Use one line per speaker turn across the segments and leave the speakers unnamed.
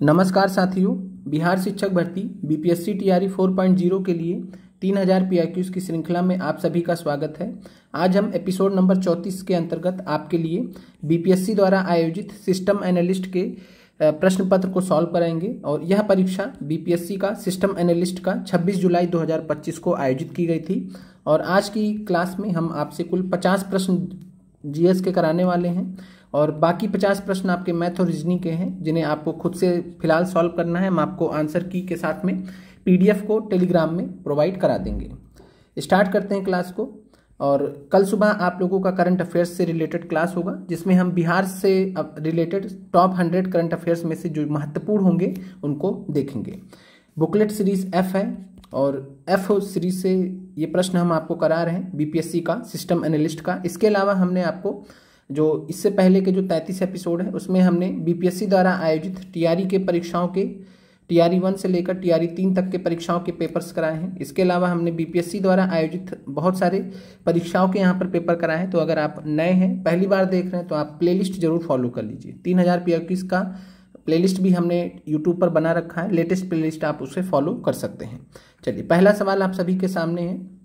नमस्कार साथियों, बिहार शिक्षक भर्ती बीपीएससी टीआरई 4.0 के लिए 3000 पीआईक्यूज की श्रृंखला में आप सभी का स्वागत है। आज हम एपिसोड नंबर 34 के अंतर्गत आपके लिए बीपीएससी द्वारा आयोजित सिस्टम एनालिस्ट के प्रश्न पत्र को सॉल्व कराएंगे और यह परीक्षा बीपीएससी का सिस्टम एनालिस्ट का 26 जुलाई 2025 को आयोजित की गई थी। और आज की क्लास में हम आपसे कुल 50 प्रश्न जीएस के कराने वाले हैं और बाकी 50 प्रश्न आपके मैथ और रीजनिंग के हैं, जिन्हें आपको खुद से फिलहाल सॉल्व करना है। हम आपको आंसर की के साथ में पीडीएफ को टेलीग्राम में प्रोवाइड करा देंगे। स्टार्ट करते हैं क्लास को। और कल सुबह आप लोगों का करंट अफेयर्स से रिलेटेड क्लास होगा, जिसमें हम बिहार से रिलेटेड टॉप 100 करंट अफेयर्स में से जो महत्वपूर्ण होंगे उनको देखेंगे। बुकलेट सीरीज एफ है और एफ सीरीज से ये प्रश्न हम आपको करा रहे हैं बीपीएससी का सिस्टम एनालिस्ट का। इसके अलावा हमने आपको जो इससे पहले के जो 33 एपिसोड है उसमें हमने बीपीएससी द्वारा आयोजित टीआरई के परीक्षाओं के टीआरई 1 से लेकर टीआरई 3 तक के परीक्षाओं के पेपर्स कराए हैं। इसके अलावा हमने बीपीएससी द्वारा आयोजित बहुत सारे परीक्षाओं के यहाँ पर पेपर कराए हैं। तो अगर आप नए हैं, पहली बार देख रहे हैं, तो आप प्लेलिस्ट जरूर फॉलो कर लीजिए। 3000 पीआईक्यूज का प्लेलिस्ट भी हमने यूट्यूब पर बना रखा है, लेटेस्ट प्लेलिस्ट, आप उसे फॉलो कर सकते हैं। चलिए, पहला सवाल आप सभी के सामने है।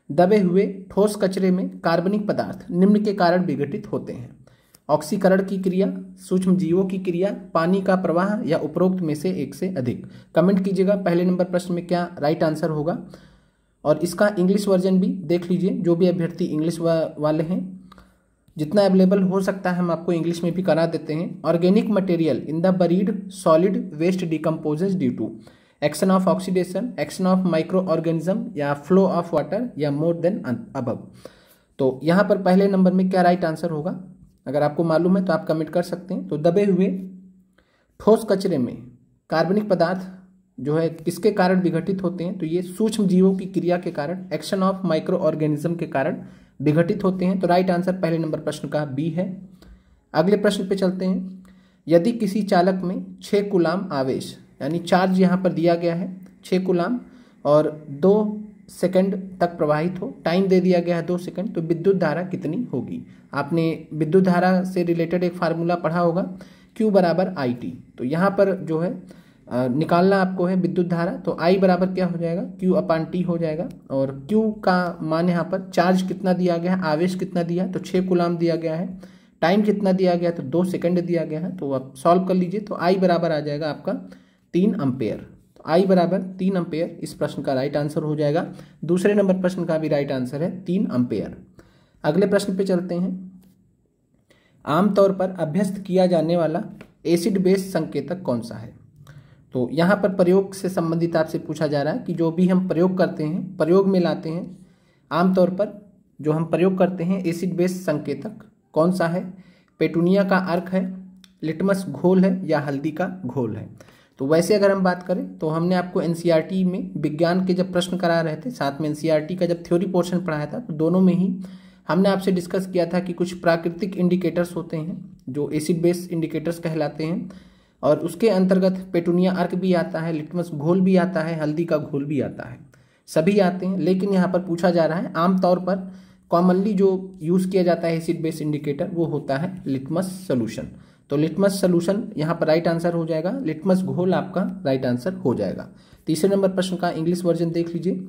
दबे हुए ठोस कचरे में कार्बनिक पदार्थ निम्न के कारण विघटित होते हैं: ऑक्सीकरण की क्रिया, सूक्ष्म जीवों की क्रिया, पानी का प्रवाह या उपरोक्त में से एक से अधिक। कमेंट कीजिएगा पहले नंबर प्रश्न में क्या राइट आंसर होगा। और इसका इंग्लिश वर्जन भी देख लीजिए, जो भी अभ्यर्थी इंग्लिश वाले हैं, जितना अवेलेबल हो सकता है हम आपको इंग्लिश में भी करा देते हैं। Organic material in the buried solid waste decomposes due to action of oxidation, action of micro organism या फ्लो ऑफ वाटर या मोर देन अबव। तो यहाँ पर पहले नंबर में क्या राइट आंसर होगा, अगर आपको मालूम है तो आप कमेंट कर सकते हैं। तो दबे हुए ठोस कचरे में कार्बनिक पदार्थ जो है किसके कारण विघटित होते हैं, तो ये सूक्ष्म जीवों की क्रिया के कारण, एक्शन ऑफ माइक्रो ऑर्गेनिज्म के कारण विघटित होते हैं। तो राइट आंसर पहले नंबर प्रश्न का बी है। अगले प्रश्न पे चलते हैं। यदि किसी चालक में 6 कूलाम आवेश यानी चार्ज यहाँ पर दिया गया है 6 कूलाम और 2 सेकंड तक प्रवाहित हो, टाइम दे दिया गया है 2 सेकंड, तो विद्युत धारा कितनी होगी। आपने विद्युत धारा से रिलेटेड एक फार्मूला पढ़ा होगा, Q बराबर IT। तो यहाँ पर जो है निकालना आपको है विद्युत धारा, तो I बराबर क्या हो जाएगा, Q/T हो जाएगा। और Q का मान यहाँ पर चार्ज कितना दिया गया है, आवेश कितना दिया, तो 6 कूलाम दिया गया है, टाइम कितना दिया गया, तो 2 सेकंड दिया गया है। तो आप सॉल्व कर लीजिए, तो I बराबर आ जाएगा आपका 3 एम्पेयर। तो I बराबर 3 एम्पेयर इस प्रश्न का राइट आंसर हो जाएगा। दूसरे नंबर प्रश्न का भी राइट आंसर है 3 एम्पेयर। अगले प्रश्न पे चलते हैं। आमतौर पर अभ्यस्त किया जाने वाला एसिड बेस संकेतक कौन सा है। तो यहाँ पर प्रयोग से संबंधित आपसे पूछा जा रहा है कि जो भी हम प्रयोग करते हैं, प्रयोग में लाते हैं, आमतौर पर जो हम प्रयोग करते हैं एसिड बेस संकेतक कौन सा है। पेटूनिया का अर्क है, लिटमस घोल है या हल्दी का घोल है। तो वैसे अगर हम बात करें तो हमने आपको एनसीईआरटी में विज्ञान के जब प्रश्न करा रहे थे, साथ में एनसीईआरटी का जब थ्योरी पोर्शन पढ़ाया था, तो दोनों में ही हमने आपसे डिस्कस किया था कि कुछ प्राकृतिक इंडिकेटर्स होते हैं जो एसिड बेस इंडिकेटर्स कहलाते हैं, और उसके अंतर्गत पेटूनिया अर्क भी आता है, लिटमस घोल भी आता है, हल्दी का घोल भी आता है, सभी आते हैं। लेकिन यहाँ पर पूछा जा रहा है आमतौर पर कॉमनली जो यूज़ किया जाता है एसिड बेस इंडिकेटर, वो होता है लिटमस सोल्यूशन। तो लिटमस सोल्यूशन यहाँ पर राइट आंसर हो जाएगा, लिटमस घोल आपका राइट आंसर हो जाएगा। तीसरे नंबर प्रश्न का इंग्लिश वर्जन देख लीजिए।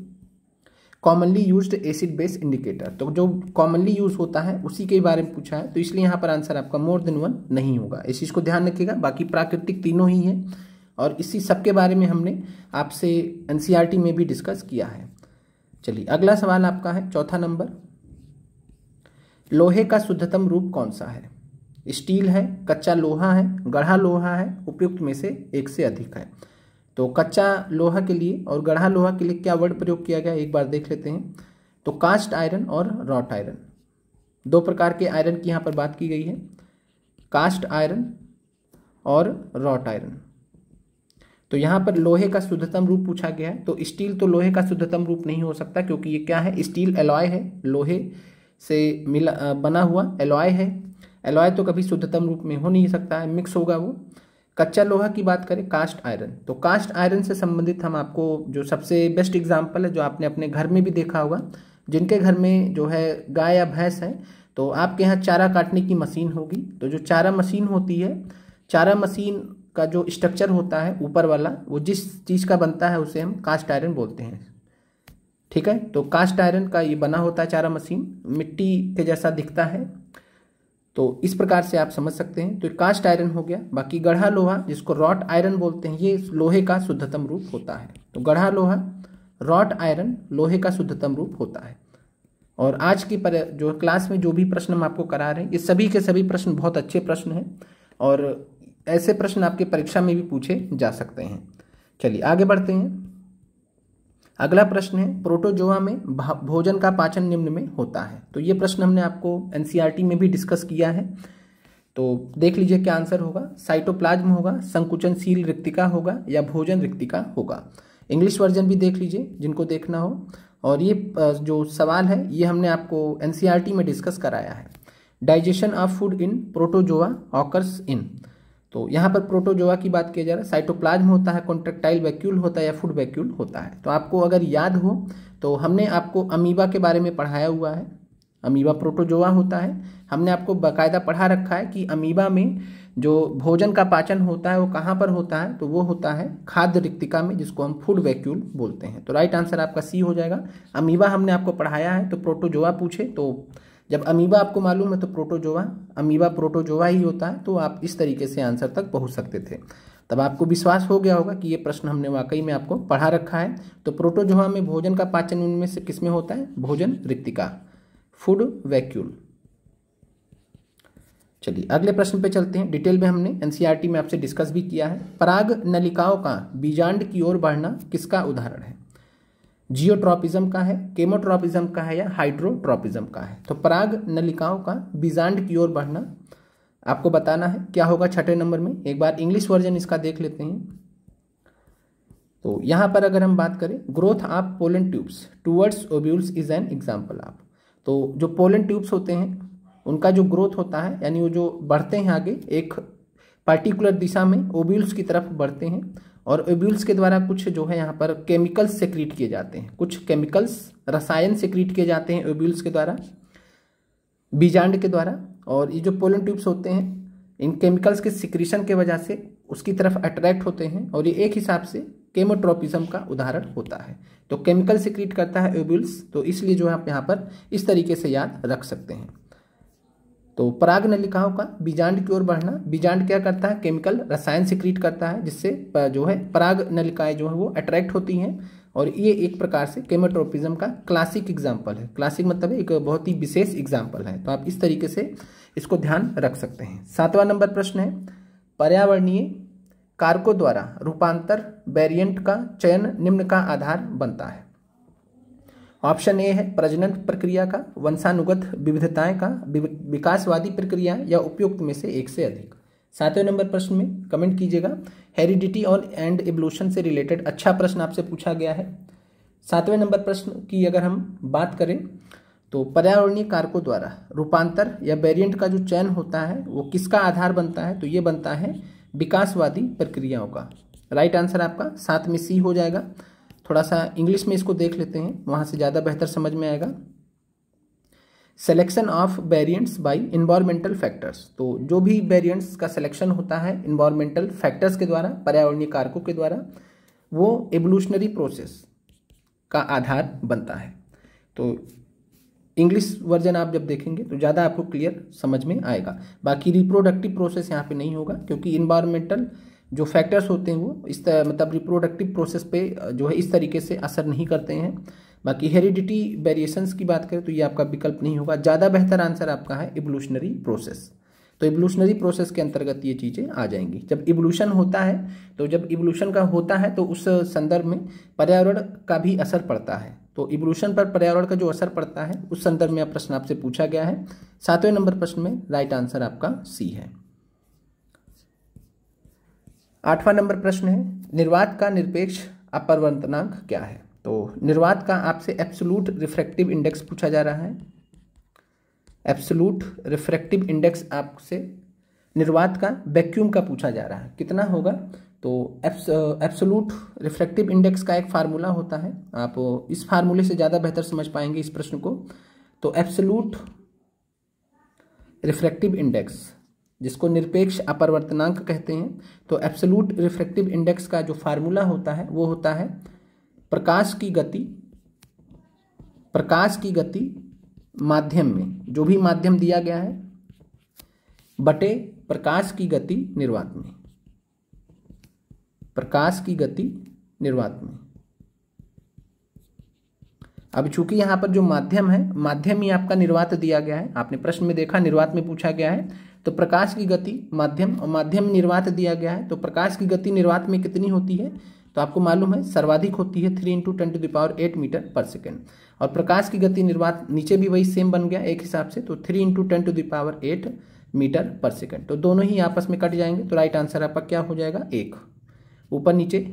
Commonly used acid base indicator, तो जो कॉमनली यूज होता है उसी के बारे में पूछा है, तो इसलिए यहाँ पर आंसर आपका मोर देन 1 नहीं होगा। इस चीज़ को ध्यान रखिएगा। बाकी प्राकृतिक तीनों ही है और इसी सबके बारे में हमने आपसे एनसीईआरटी में भी डिस्कस किया है। चलिए, अगला सवाल आपका है चौथा नंबर। लोहे का शुद्धतम रूप कौन सा है। स्टील है, कच्चा लोहा है, गढ़ा लोहा है, उपयुक्त में से एक से अधिक है। तो कच्चा लोहा के लिए और गढ़ा लोहा के लिए क्या वर्ड प्रयोग किया गया एक बार देख लेते हैं। तो कास्ट आयरन और रॉट आयरन, 2 प्रकार के आयरन की यहाँ पर बात की गई है, कास्ट आयरन और रॉट आयरन। तो यहाँ पर लोहे का शुद्धतम रूप पूछा गया है, तो स्टील तो लोहे का शुद्धतम रूप नहीं हो सकता, क्योंकि ये क्या है, स्टील एलॉय है, लोहे से मिला बना हुआ एलॉय है। एलॉय तो कभी शुद्धतम रूप में हो नहीं सकता है, मिक्स होगा वो। कच्चा लोहा की बात करें, कास्ट आयरन, तो कास्ट आयरन से संबंधित हम आपको जो सबसे बेस्ट एग्जांपल है, जो आपने अपने घर में भी देखा होगा, जिनके घर में जो है गाय या भैंस है, तो आपके यहाँ चारा काटने की मशीन होगी। तो जो चारा मशीन होती है, चारा मशीन का जो स्ट्रक्चर होता है ऊपर वाला, वो जिस चीज़ का बनता है उसे हम कास्ट आयरन बोलते हैं। ठीक है, तो कास्ट आयरन का ये बना होता है चारा मशीन, मिट्टी के जैसा दिखता है। तो इस प्रकार से आप समझ सकते हैं। तो कास्ट आयरन हो गया। बाकी गढ़ा लोहा, जिसको रॉट आयरन बोलते हैं, ये लोहे का शुद्धतम रूप होता है। तो गढ़ा लोहा, रॉट आयरन लोहे का शुद्धतम रूप होता है। और आज की जो क्लास में जो भी प्रश्न हम आपको करा रहे हैं, ये सभी के सभी प्रश्न बहुत अच्छे प्रश्न हैं और ऐसे प्रश्न आपके परीक्षा में भी पूछे जा सकते हैं। चलिए आगे बढ़ते हैं। अगला प्रश्न है, प्रोटोजोआ में भोजन का पाचन निम्न में होता है। तो ये प्रश्न हमने आपको एनसीईआरटी में भी डिस्कस किया है। तो देख लीजिए क्या आंसर होगा। साइटोप्लाज्म होगा, संकुचनशील रिक्तिका होगा, या भोजन रिक्तिका होगा। इंग्लिश वर्जन भी देख लीजिए जिनको देखना हो। और ये जो सवाल है ये हमने आपको एनसीईआरटी में डिस्कस कराया है। Digestion of food in protozoa occurs in. तो यहाँ पर प्रोटोजोआ की बात किया जा रहा है। साइटोप्लाज्म होता है, कॉन्ट्रेक्टाइल वैक्यूल होता है, या फूड वैक्यूल होता है। तो आपको अगर याद हो तो हमने आपको अमीबा के बारे में पढ़ाया हुआ है। अमीबा प्रोटोजोआ होता है। हमने आपको बाकायदा पढ़ा रखा है कि अमीबा में जो भोजन का पाचन होता है वो कहाँ पर होता है, तो वो होता है खाद्य रिक्तिका में, जिसको हम फूड वैक्यूल बोलते हैं। तो राइट आंसर आपका सी हो जाएगा। अमीबा हमने आपको पढ़ाया है, तो प्रोटोजोआ पूछे तो जब अमीबा आपको मालूम है तो प्रोटोजोआ, अमीबा प्रोटोजोआ ही होता है। तो आप इस तरीके से आंसर तक पहुंच सकते थे। तब आपको विश्वास हो गया होगा कि ये प्रश्न हमने वाकई में आपको पढ़ा रखा है। तो प्रोटोजोआ में भोजन का पाचन उनमें से किसमें होता है? भोजन रिक्तिका, फूड वैक्यूल। चलिए अगले प्रश्न पे चलते हैं। डिटेल में हमने एनसीईआरटी में आपसे डिस्कस भी किया है। पराग नलिकाओं का बीजांड की ओर बढ़ना किसका उदाहरण है? जियोट्रॉपिज्म का है, केमोट्रॉपिज्म का है, या हाइड्रोट्रॉपिज्म का है? तो पराग नलिकाओं का बीजांड की ओर बढ़ना आपको बताना है। क्या होगा छठे नंबर में? एक बार इंग्लिश वर्जन इसका देख लेते हैं। तो यहां पर अगर हम बात करें, growth of pollen tubes towards ovules is an example of. तो जो पोलन ट्यूब्स होते हैं उनका जो ग्रोथ होता है, यानी वो जो बढ़ते हैं आगे एक पार्टिकुलर दिशा में ओव्यूल्स की तरफ बढ़ते हैं, और ओव्यूल्स के द्वारा कुछ जो है यहाँ पर केमिकल्स सेक्रीट किए जाते हैं, कुछ केमिकल्स रसायन सेक्रीट किए जाते हैं ओव्यूल्स के द्वारा, बीजांड के द्वारा। और ये जो पोलन ट्यूब्स होते हैं इन केमिकल्स के सिक्रीशन के वजह से उसकी तरफ अट्रैक्ट होते हैं, और ये एक हिसाब से केमोट्रोपिज्म का उदाहरण होता है। तो केमिकल सिक्रीट करता है ओव्यूल्स, तो इसलिए जो आप यहाँ पर इस तरीके से याद रख सकते हैं। तो पराग नलिकाओं का बीजांड की ओर बढ़ना, बीजांड क्या करता है? केमिकल रसायन सिक्रीट करता है, जिससे जो है पराग नलिकाएं जो है वो अट्रैक्ट होती हैं, और ये एक प्रकार से केमोट्रोपिज्म का क्लासिक एग्जाम्पल है। क्लासिक मतलब एक बहुत ही विशेष एग्जाम्पल है। तो आप इस तरीके से इसको ध्यान रख सकते हैं। 7वां नंबर प्रश्न है, पर्यावरणीय कारकों द्वारा रूपांतर वेरिएंट का चयन निम्न का आधार बनता है। ऑप्शन ए है प्रजनन प्रक्रिया का, वंशानुगत विविधताएं का, विकासवादी प्रक्रिया, या उपयुक्त में से एक से अधिक। 7वें नंबर प्रश्न में कमेंट कीजिएगा। हेरिडिटी और एंड इवोल्यूशन से रिलेटेड अच्छा प्रश्न आपसे पूछा गया है। 7वें नंबर प्रश्न की अगर हम बात करें तो पर्यावरणीय कारकों द्वारा रूपांतर या वेरिएंट का जो चयन होता है वो किसका आधार बनता है? तो ये बनता है विकासवादी प्रक्रियाओं का। राइट आंसर आपका 7 में सी हो जाएगा। थोड़ा सा इंग्लिश में इसको देख लेते हैं, वहां से ज़्यादा बेहतर समझ में आएगा। Selection of variants by environmental factors. तो जो भी वेरिएंट्स का सिलेक्शन होता है इन्वायरमेंटल फैक्टर्स के द्वारा, पर्यावरणीय कारकों के द्वारा, वो एवोल्यूशनरी प्रोसेस का आधार बनता है। तो इंग्लिश वर्जन आप जब देखेंगे तो ज़्यादा आपको क्लियर समझ में आएगा। बाकी रिप्रोडक्टिव प्रोसेस यहाँ पे नहीं होगा, क्योंकि इन्वायरमेंटल जो फैक्टर्स होते हैं वो इस मतलब रिप्रोडक्टिव प्रोसेस पे जो है इस तरीके से असर नहीं करते हैं। बाकी हेरिडिटी वेरिएशंस की बात करें तो ये आपका विकल्प नहीं होगा। ज़्यादा बेहतर आंसर आपका है इवोल्यूशनरी प्रोसेस। तो इवोल्यूशनरी प्रोसेस के अंतर्गत ये चीज़ें आ जाएंगी। जब इवोल्यूशन होता है, तो जब इवोल्यूशन का होता है तो उस संदर्भ में पर्यावरण का भी असर पड़ता है। तो इवोल्यूशन पर पर्यावरण का जो असर पड़ता है उस संदर्भ में प्रश्न आपसे पूछा गया है। 7वें नंबर प्रश्न में राइट आंसर आपका सी है। 8वां नंबर प्रश्न है, निर्वात का निरपेक्ष अपवर्तनांक क्या है? तो निर्वात का आपसे एब्सोल्यूट रिफ्रैक्टिव इंडेक्स पूछा जा रहा है। एब्सोल्यूट रिफ्रैक्टिव इंडेक्स आपसे निर्वात का वैक्यूम का पूछा जा रहा है, कितना होगा? तो एब्सोल्यूट रिफ्रैक्टिव इंडेक्स का एक फार्मूला होता है, आप इस फार्मूले से ज़्यादा बेहतर समझ पाएंगे इस प्रश्न को। तो एब्सोल्यूट रिफ्रैक्टिव इंडेक्स जिसको निरपेक्ष अपवर्तनांक कहते हैं। तो एब्सोल्यूट रिफ्रैक्टिव इंडेक्स का जो फार्मूला होता है वो होता है प्रकाश की गति माध्यम में, जो भी माध्यम दिया गया है, बटे प्रकाश की गति निर्वात में, प्रकाश की गति निर्वात में। अब चूंकि यहां पर जो माध्यम है, माध्यम ही आपका निर्वात दिया गया है, आपने प्रश्न में देखा निर्वात में पूछा गया है, तो प्रकाश की गति माध्यम और माध्यम निर्वात दिया गया है, तो प्रकाश की गति निर्वात में कितनी होती है, तो आपको मालूम है सर्वाधिक होती है 3 × 10⁸ मीटर पर सेकेंड। और प्रकाश की गति निर्वात नीचे भी वही सेम बन गया एक हिसाब से, तो 3 × 10⁸ मीटर पर सेकेंड। तो दोनों ही आपस में कट जाएंगे, तो राइट आंसर आपका क्या हो जाएगा, 1। ऊपर नीचे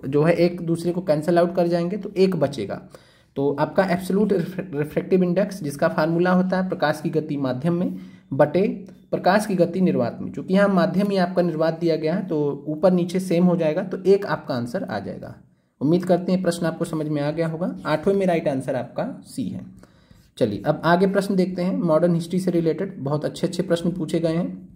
जो है एक दूसरे को कैंसिल आउट कर जाएंगे तो 1 बचेगा। तो आपका एब्सोल्यूट रिफ्रैक्टिव इंडेक्स, जिसका फार्मूला होता है प्रकाश की गति माध्यम में बटे प्रकाश की गति निर्वात में, चूंकि यहाँ माध्यम ही आपका निर्वात दिया गया है तो ऊपर नीचे सेम हो जाएगा, तो 1 आपका आंसर आ जाएगा। उम्मीद करते हैं प्रश्न आपको समझ में आ गया होगा। 8वें में राइट आंसर आपका सी है। चलिए अब आगे प्रश्न देखते हैं, मॉडर्न हिस्ट्री से रिलेटेड बहुत अच्छे अच्छे प्रश्न पूछे गए हैं।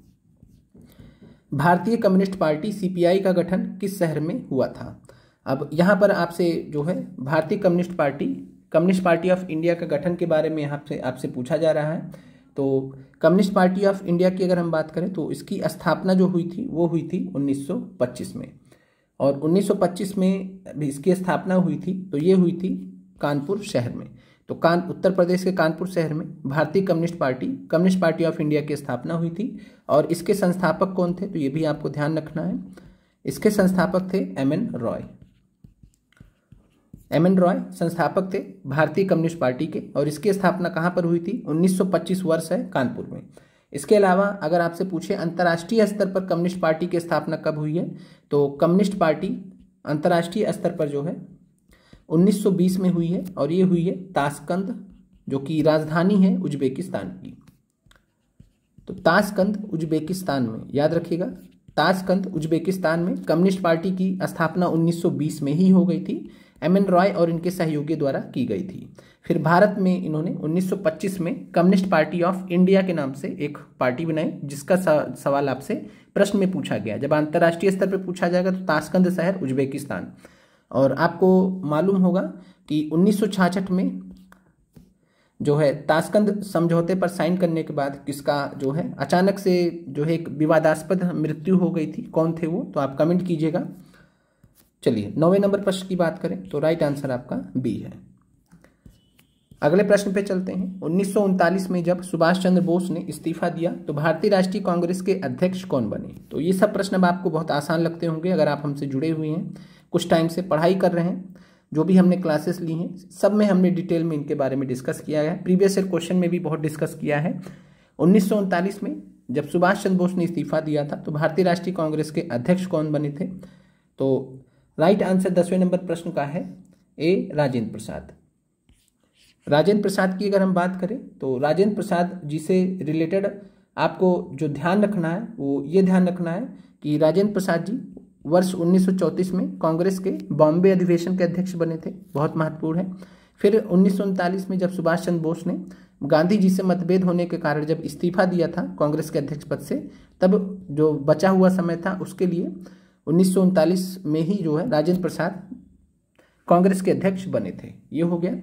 भारतीय कम्युनिस्ट पार्टी सीपीआई का गठन किस शहर में हुआ था। अब यहाँ पर आपसे जो है भारतीय कम्युनिस्ट पार्टी ऑफ इंडिया का गठन के बारे में आपसे पूछा जा रहा है। तो कम्युनिस्ट पार्टी ऑफ इंडिया की अगर हम बात करें तो इसकी स्थापना जो हुई थी वो हुई थी 1925 में, और 1925 में भी इसकी स्थापना हुई थी, तो ये हुई थी कानपुर शहर में। तो उत्तर प्रदेश के कानपुर शहर में भारतीय कम्युनिस्ट पार्टी ऑफ इंडिया की स्थापना हुई थी। और इसके संस्थापक कौन थे, तो ये भी आपको ध्यान रखना है। इसके संस्थापक थे एम.एन. रॉय संस्थापक थे भारतीय कम्युनिस्ट पार्टी के, और इसकी स्थापना कहाँ पर हुई थी, 1925 वर्ष है कानपुर में। इसके अलावा अगर आपसे पूछे अंतर्राष्ट्रीय स्तर पर कम्युनिस्ट पार्टी की स्थापना कब हुई है, तो कम्युनिस्ट पार्टी अंतर्राष्ट्रीय स्तर पर जो है 1920 में हुई है, और ये हुई है ताशकंद, जो कि राजधानी है उज्बेकिस्तान की। तो ताशकंद उज्बेकिस्तान में, याद रखिएगा, ताशकंद उज्बेकिस्तान में कम्युनिस्ट पार्टी की स्थापना 1920 में ही हो गई थी। एम.एन. रॉय और इनके सहयोगी द्वारा की गई थी। फिर भारत में इन्होंने 1925 में कम्युनिस्ट पार्टी ऑफ इंडिया के नाम से एक पार्टी बनाई, जिसका सवाल आपसे प्रश्न में पूछा गया। जब अंतर्राष्ट्रीय स्तर पर पूछा जाएगा तो ताशकंद शहर उज्बेकिस्तान। और आपको मालूम होगा कि 1966 में जो है ताशकंद समझौते पर साइन करने के बाद किसका जो है अचानक से जो है एक विवादास्पद मृत्यु हो गई थी, कौन थे वो, तो आप कमेंट कीजिएगा। चलिए 9वें नंबर प्रश्न की बात करें तो राइट आंसर आपका बी है। अगले प्रश्न पे चलते हैं। 1939 में जब सुभाष चंद्र बोस ने इस्तीफा दिया तो भारतीय राष्ट्रीय कांग्रेस के अध्यक्ष कौन बने। तो ये सब प्रश्न अब आपको बहुत आसान लगते होंगे अगर आप हमसे जुड़े हुए हैं, कुछ टाइम से पढ़ाई कर रहे हैं, जो भी हमने क्लासेस ली हैं सब में हमने डिटेल में इनके बारे में डिस्कस किया है। प्रीवियस ईयर क्वेश्चन में भी बहुत डिस्कस किया है। 1939 में जब सुभाष चंद्र बोस ने इस्तीफा दिया था तो भारतीय राष्ट्रीय कांग्रेस के अध्यक्ष कौन बने थे। तो राइट आंसर 10वें नंबर प्रश्न का है ए, राजेंद्र प्रसाद। राजेंद्र प्रसाद की अगर हम बात करें तो राजेंद्र प्रसाद जी से रिलेटेड आपको जो ध्यान रखना है वो ये ध्यान रखना है कि राजेंद्र प्रसाद जी वर्ष 1934 में कांग्रेस के बॉम्बे अधिवेशन के अध्यक्ष बने थे, बहुत महत्वपूर्ण है। फिर 1939 में जब सुभाष चंद्र बोस ने गांधी जी से मतभेद होने के कारण जब इस्तीफा दिया था कांग्रेस के अध्यक्ष पद से, तब जो बचा हुआ समय था उसके लिए 1939 में ही जो है राजेंद्र प्रसाद कांग्रेस के अध्यक्ष बने थे। ये हो गया।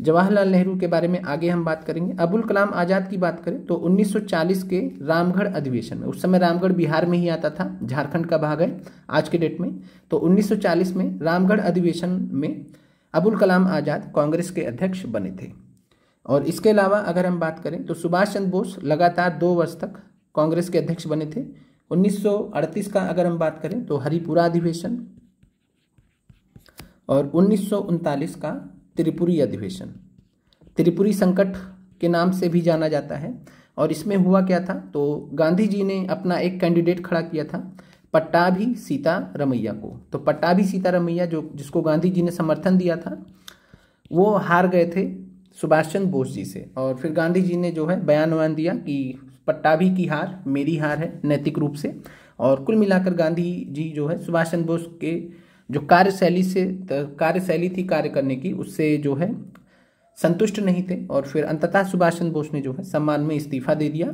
जवाहरलाल नेहरू के बारे में आगे हम बात करेंगे। अबुल कलाम आज़ाद की बात करें तो 1940 के रामगढ़ अधिवेशन में, उस समय रामगढ़ बिहार में ही आता था, झारखंड का भाग है आज के डेट में, तो 1940 में रामगढ़ अधिवेशन में अबुल कलाम आज़ाद कांग्रेस के अध्यक्ष बने थे। और इसके अलावा अगर हम बात करें तो सुभाष चंद्र बोस लगातार 2 वर्ष तक कांग्रेस के अध्यक्ष बने थे। 1938 का अगर हम बात करें तो हरिपुरा अधिवेशन, और 1939 का त्रिपुरी अधिवेशन, त्रिपुरी संकट के नाम से भी जाना जाता है। और इसमें हुआ क्या था, तो गांधी जी ने अपना एक कैंडिडेट खड़ा किया था पट्टाभी सीतारमैया को। तो पट्टाभी सीतारमैया जिसको गांधी जी ने समर्थन दिया था वो हार गए थे सुभाष चंद्र बोस जी से। और फिर गांधी जी ने जो है बयान दिया कि पट्टाभी की हार मेरी हार है नैतिक रूप से। और कुल मिलाकर गांधी जी जो है सुभाष चंद्र बोस के जो कार्यशैली थी कार्य करने की, उससे जो है संतुष्ट नहीं थे। और फिर अंततः सुभाष चंद्र बोस ने जो है सम्मान में इस्तीफा दे दिया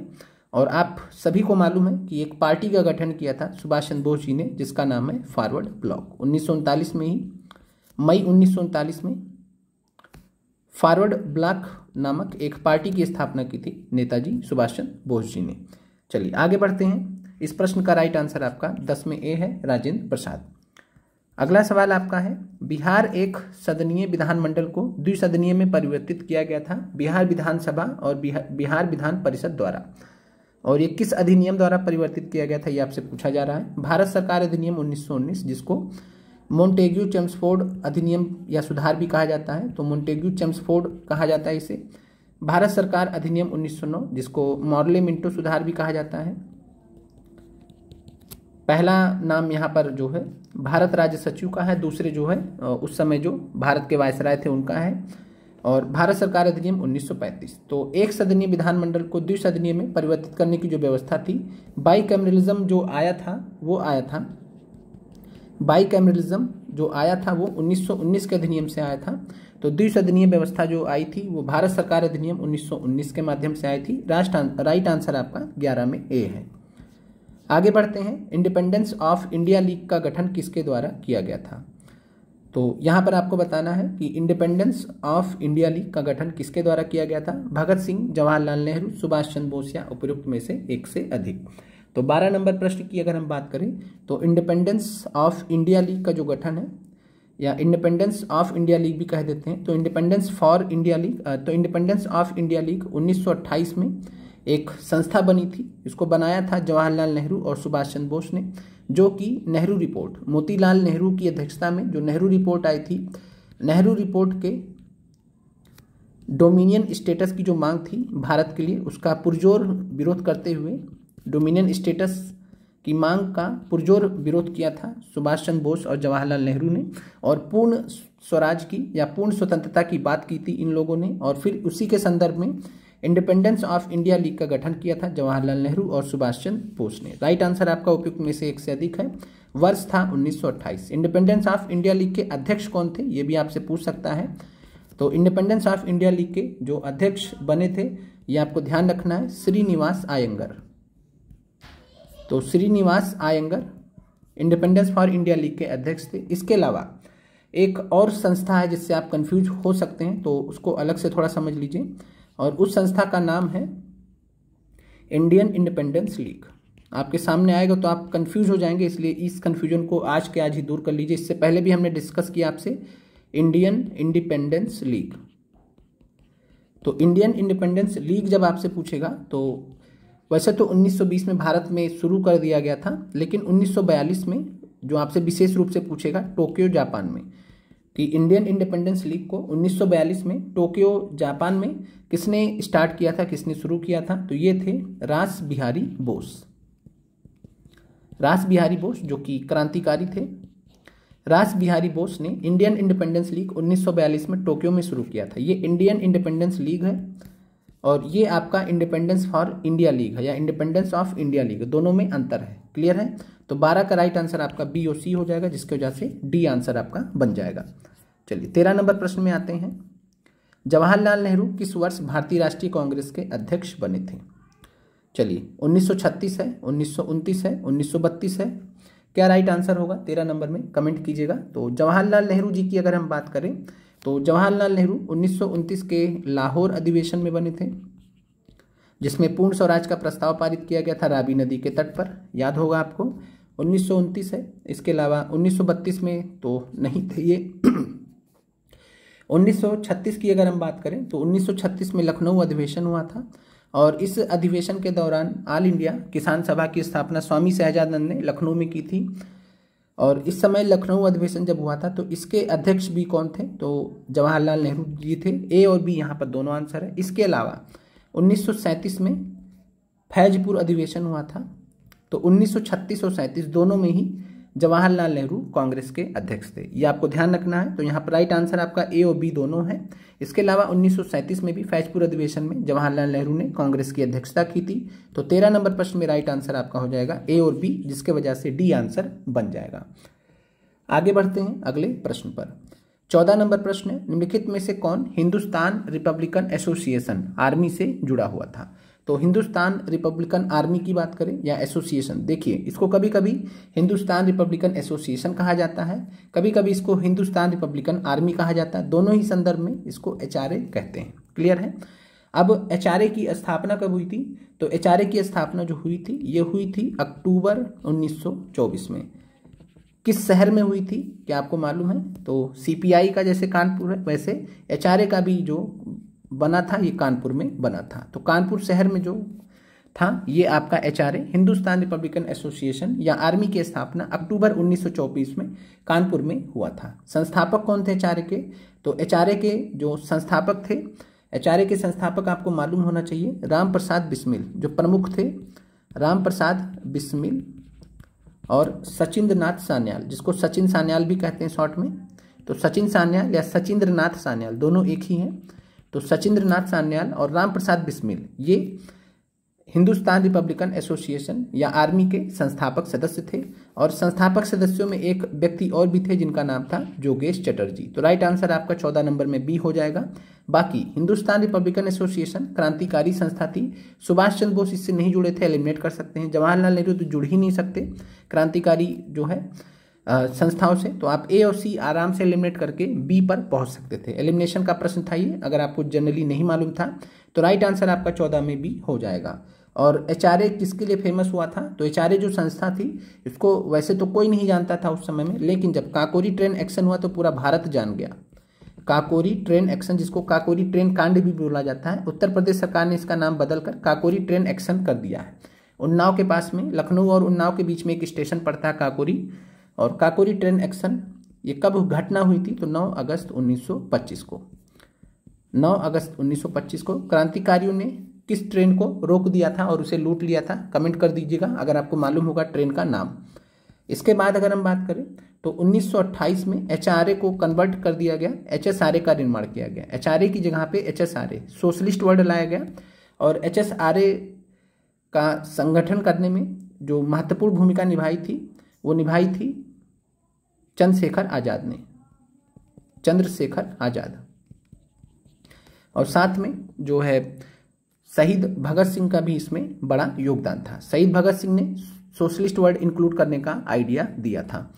और आप सभी को मालूम है कि एक पार्टी का गठन किया था सुभाष चंद्र बोस जी ने, जिसका नाम है फॉरवर्ड ब्लॉक। 1939 में ही, मई 1939 में फॉरवर्ड ब्लॉक नामक एक पार्टी की स्थापना की थी नेताजी सुभाष चंद्र बोस जी ने। चलिए आगे बढ़ते हैं। इस प्रश्न का राइट आंसर आपका 10 में ए है, राजेंद्र प्रसाद। अगला सवाल आपका है, बिहार एक सदनीय विधानमंडल को द्विसदनीय में परिवर्तित किया गया था बिहार विधानसभा और बिहार विधान परिषद द्वारा, और ये किस अधिनियम द्वारा परिवर्तित किया गया था, ये आपसे पूछा जा रहा है। भारत सरकार अधिनियम 1919, जिसको मोंटेग्यू चेम्सफोर्ड अधिनियम या सुधार भी कहा जाता है, तो मोंटेग्यू चेम्सफोर्ड कहा जाता है इसे। भारत सरकार अधिनियम 1909, जिसको मॉर्ले मिंटो सुधार भी कहा जाता है। पहला नाम यहाँ पर जो है भारत राज्य सचिव का है, दूसरे जो है उस समय जो भारत के वायसराय थे उनका है। और भारत सरकार अधिनियम 1935। तो एक सदनीय विधानमंडल को द्विसदनीय में परिवर्तित करने की जो व्यवस्था थी, बाईकैमरलिज्म जो आया था वो बाईकैमरलिज्म जो आया था वो 1919 के अधिनियम से आया था। तो द्विसदनीय व्यवस्था जो आई थी वो भारत सरकार अधिनियम 1919 के माध्यम से आई थी। राइट आंसर आपका 11 में ए है। आगे बढ़ते हैं। इंडिपेंडेंस ऑफ इंडिया लीग का गठन किसके द्वारा किया गया था? तो यहाँ पर आपको बताना है कि इंडिपेंडेंस ऑफ इंडिया लीग का गठन किसके द्वारा किया गया था? भगत सिंह, जवाहरलाल नेहरू, सुभाष चंद्र बोस या उपयुक्त में से एक से अधिक। तो 12 नंबर प्रश्न की अगर हम बात करें तो इंडिपेंडेंस ऑफ इंडिया लीग का जो गठन है, या इंडिपेंडेंस ऑफ इंडिया लीग भी कह देते हैं, तो इंडिपेंडेंस फॉर इंडिया लीग, तो इंडिपेंडेंस ऑफ इंडिया लीग 1928 में एक संस्था बनी थी। इसको बनाया था जवाहरलाल नेहरू और सुभाष चंद्र बोस ने, जो कि नेहरू रिपोर्ट, मोतीलाल नेहरू की अध्यक्षता में जो नेहरू रिपोर्ट आई थी, नेहरू रिपोर्ट के डोमिनियन स्टेटस की जो मांग थी भारत के लिए, उसका पुरजोर विरोध करते हुए डोमिनियन स्टेटस की मांग का पुरजोर विरोध किया था सुभाष चंद्र बोस और जवाहरलाल नेहरू ने, और पूर्ण स्वराज की या पूर्ण स्वतंत्रता की बात की थी इन लोगों ने। और फिर उसी के संदर्भ में इंडिपेंडेंस ऑफ इंडिया लीग का गठन किया था जवाहरलाल नेहरू और सुभाष चंद्र बोस ने। राइट आंसर आपका उपयुक्त में से एक से अधिक है। वर्ष था 1928। इंडिपेंडेंस ऑफ इंडिया लीग के अध्यक्ष कौन थे, ये भी आपसे पूछ सकता है। तो इंडिपेंडेंस ऑफ इंडिया लीग के जो अध्यक्ष बने थे, ये आपको ध्यान रखना है, श्रीनिवास आयंगर। तो Srinivas Iyengar independence for India league के अध्यक्ष थे। इसके अलावा एक और संस्था है जिससे आप कंफ्यूज हो सकते हैं, तो उसको अलग से थोड़ा समझ लीजिए, और उस संस्था का नाम है इंडियन इंडिपेंडेंस लीग। आपके सामने आएगा तो आप कंफ्यूज हो जाएंगे, इसलिए इस कंफ्यूजन को आज के आज ही दूर कर लीजिए। इससे पहले भी हमने डिस्कस किया आपसे इंडियन इंडिपेंडेंस लीग। तो इंडियन इंडिपेंडेंस लीग जब आपसे पूछेगा, तो वैसे तो 1920 में भारत में शुरू कर दिया गया था, लेकिन 1942 में जो आपसे विशेष रूप से पूछेगा टोक्यो जापान में, कि इंडियन इंडिपेंडेंस लीग को 1942 में टोक्यो जापान में किसने स्टार्ट किया था, किसने शुरू किया था? तो ये थे रास बिहारी बोस। रास बिहारी बोस जो कि क्रांतिकारी थे। रास बिहारी बोस ने इंडियन इंडिपेंडेंस लीग 1942 में टोक्यो में शुरू किया था। ये इंडियन इंडिपेंडेंस लीग है और ये आपका इंडिपेंडेंस फॉर इंडिया लीग है या इंडिपेंडेंस ऑफ इंडिया लीग, दोनों में अंतर है। क्लियर है? तो 12 का राइट आंसर आपका बी और सी हो जाएगा, जिसकी वजह से डी आंसर आपका बन जाएगा। चलिए 13 नंबर प्रश्न में आते हैं। जवाहरलाल नेहरू किस वर्ष भारतीय राष्ट्रीय कांग्रेस के अध्यक्ष बने थे? चलिए 1936 है, 1929 है, 1932 है। क्या राइट आंसर होगा 13 नंबर में? कमेंट कीजिएगा। तो जवाहरलाल नेहरू जी की अगर हम बात करें तो जवाहरलाल नेहरू 1929 के लाहौर अधिवेशन में बने थे, जिसमें पूर्ण स्वराज का प्रस्ताव पारित किया गया था रावी नदी के तट पर, याद होगा आपको। 1929 है। इसके अलावा 1932 में तो नहीं थे ये। 1936 की अगर हम बात करें तो 1936 में लखनऊ अधिवेशन हुआ था, और इस अधिवेशन के दौरान ऑल इंडिया किसान सभा की स्थापना स्वामी सहजानंद ने लखनऊ में की थी। और इस समय लखनऊ अधिवेशन जब हुआ था तो इसके अध्यक्ष भी कौन थे? तो जवाहरलाल नेहरू जी थे। ए और बी यहाँ पर दोनों आंसर है। इसके अलावा 1937 में फैजपुर अधिवेशन हुआ था, तो 1936 और 37 दोनों में ही जवाहरलाल नेहरू कांग्रेस के अध्यक्ष थे। ये आपको ध्यान रखना है। तो यहाँ पर राइट आंसर आपका ए और बी दोनों है। इसके अलावा 1937 में भी फैजपुर अधिवेशन में जवाहरलाल नेहरू ने कांग्रेस की अध्यक्षता की थी। तो 13 नंबर प्रश्न में राइट आंसर आपका हो जाएगा ए और बी, जिसके वजह से डी आंसर बन जाएगा। आगे बढ़ते हैं अगले प्रश्न पर। 14 नंबर प्रश्न है, निम्नलिखित में से कौन हिंदुस्तान रिपब्लिकन एसोसिएशन आर्मी से जुड़ा हुआ था? तो हिंदुस्तान रिपब्लिकन आर्मी की बात करें या एसोसिएशन, देखिए इसको कभी कभी हिंदुस्तान रिपब्लिकन एसोसिएशन कहा जाता है, कभी कभी इसको हिंदुस्तान रिपब्लिकन आर्मी कहा जाता है, दोनों ही संदर्भ में इसको एचआरए कहते हैं। क्लियर है। अब एचआरए की स्थापना कब हुई थी? तो एचआरए की स्थापना जो हुई थी ये हुई थी अक्टूबर 1924 में। किस शहर में हुई थी क्या आपको मालूम है? तो सीपीआई का जैसे कानपुर है वैसे एचआरए का भी जो बना था ये कानपुर में बना था। तो कानपुर शहर में जो था ये आपका एचआरए हिंदुस्तान रिपब्लिकन एसोसिएशन या आर्मी की स्थापना अक्टूबर 1924 में कानपुर में हुआ था। संस्थापक कौन थे एचआरए के? तो एचआरए के जो संस्थापक थे, एचआरए के संस्थापक आपको मालूम होना चाहिए राम प्रसाद बिस्मिल जो प्रमुख थे, राम प्रसाद बिस्मिल और सचिंद्र नाथ सान्याल, जिसको सचिन सान्याल भी कहते हैं शॉर्ट में। तो सचिन सान्याल या सचिंद्र नाथ सान्याल दोनों एक ही हैं। तो सचिंद्र नाथ सान्याल और राम प्रसाद बिस्मिल ये हिंदुस्तान रिपब्लिकन एसोसिएशन या आर्मी के संस्थापक सदस्य थे। और संस्थापक सदस्यों में एक व्यक्ति और भी थे जिनका नाम था योगेश चटर्जी। तो राइट आंसर आपका 14 नंबर में बी हो जाएगा। बाकी हिंदुस्तान रिपब्लिकन एसोसिएशन क्रांतिकारी संस्था थी, सुभाष चंद्र बोस इससे नहीं जुड़े थे, एलिमिनेट कर सकते हैं। जवाहरलाल नेहरू तो जुड़ ही नहीं सकते क्रांतिकारी जो है संस्थाओं से। तो आप ए और सी आराम से एलिमिनेट करके बी पर पहुंच सकते थे। एलिमिनेशन का प्रश्न था ये, अगर आपको जनरली नहीं मालूम था तो राइट आंसर आपका 14 में बी हो जाएगा। और एचआरए किसके लिए फेमस हुआ था? तो एचआरए जो संस्था थी इसको वैसे तो कोई नहीं जानता था उस समय में, लेकिन जब काकोरी ट्रेन एक्शन हुआ तो पूरा भारत जान गया। काकोरी ट्रेन एक्शन, जिसको काकोरी ट्रेन कांड भी बोला जाता है, उत्तर प्रदेश सरकार ने इसका नाम बदलकर काकोरी ट्रेन एक्शन कर दिया है। उन्नाव के पास में, लखनऊ और उन्नाव के बीच में एक स्टेशन पड़ता है काकोरी, और काकोरी ट्रेन एक्शन ये कब घटना हुई थी? तो 9 अगस्त 1925 को। 9 अगस्त 1925 को क्रांतिकारियों ने किस ट्रेन को रोक दिया था और उसे लूट लिया था? कमेंट कर दीजिएगा अगर आपको मालूम होगा ट्रेन का नाम। इसके बाद अगर हम बात करें तो 1928 में एचआरए को कन्वर्ट कर दिया गया, एचएसआरए का निर्माण किया गया। एचआरए की जगह पे एचएसआरए सोशलिस्ट वर्ड लाया गया। और एचएसआरए का संगठन करने में जो महत्वपूर्ण भूमिका निभाई थी वो निभाई थी चंद्रशेखर आजाद ने, चंद्रशेखर आजाद। और साथ में जो है शहीद भगत सिंह का भी इसमें बड़ा योगदान था। शहीद भगत सिंह ने सोशलिस्ट वर्ड इंक्लूड करने का आइडिया दिया था।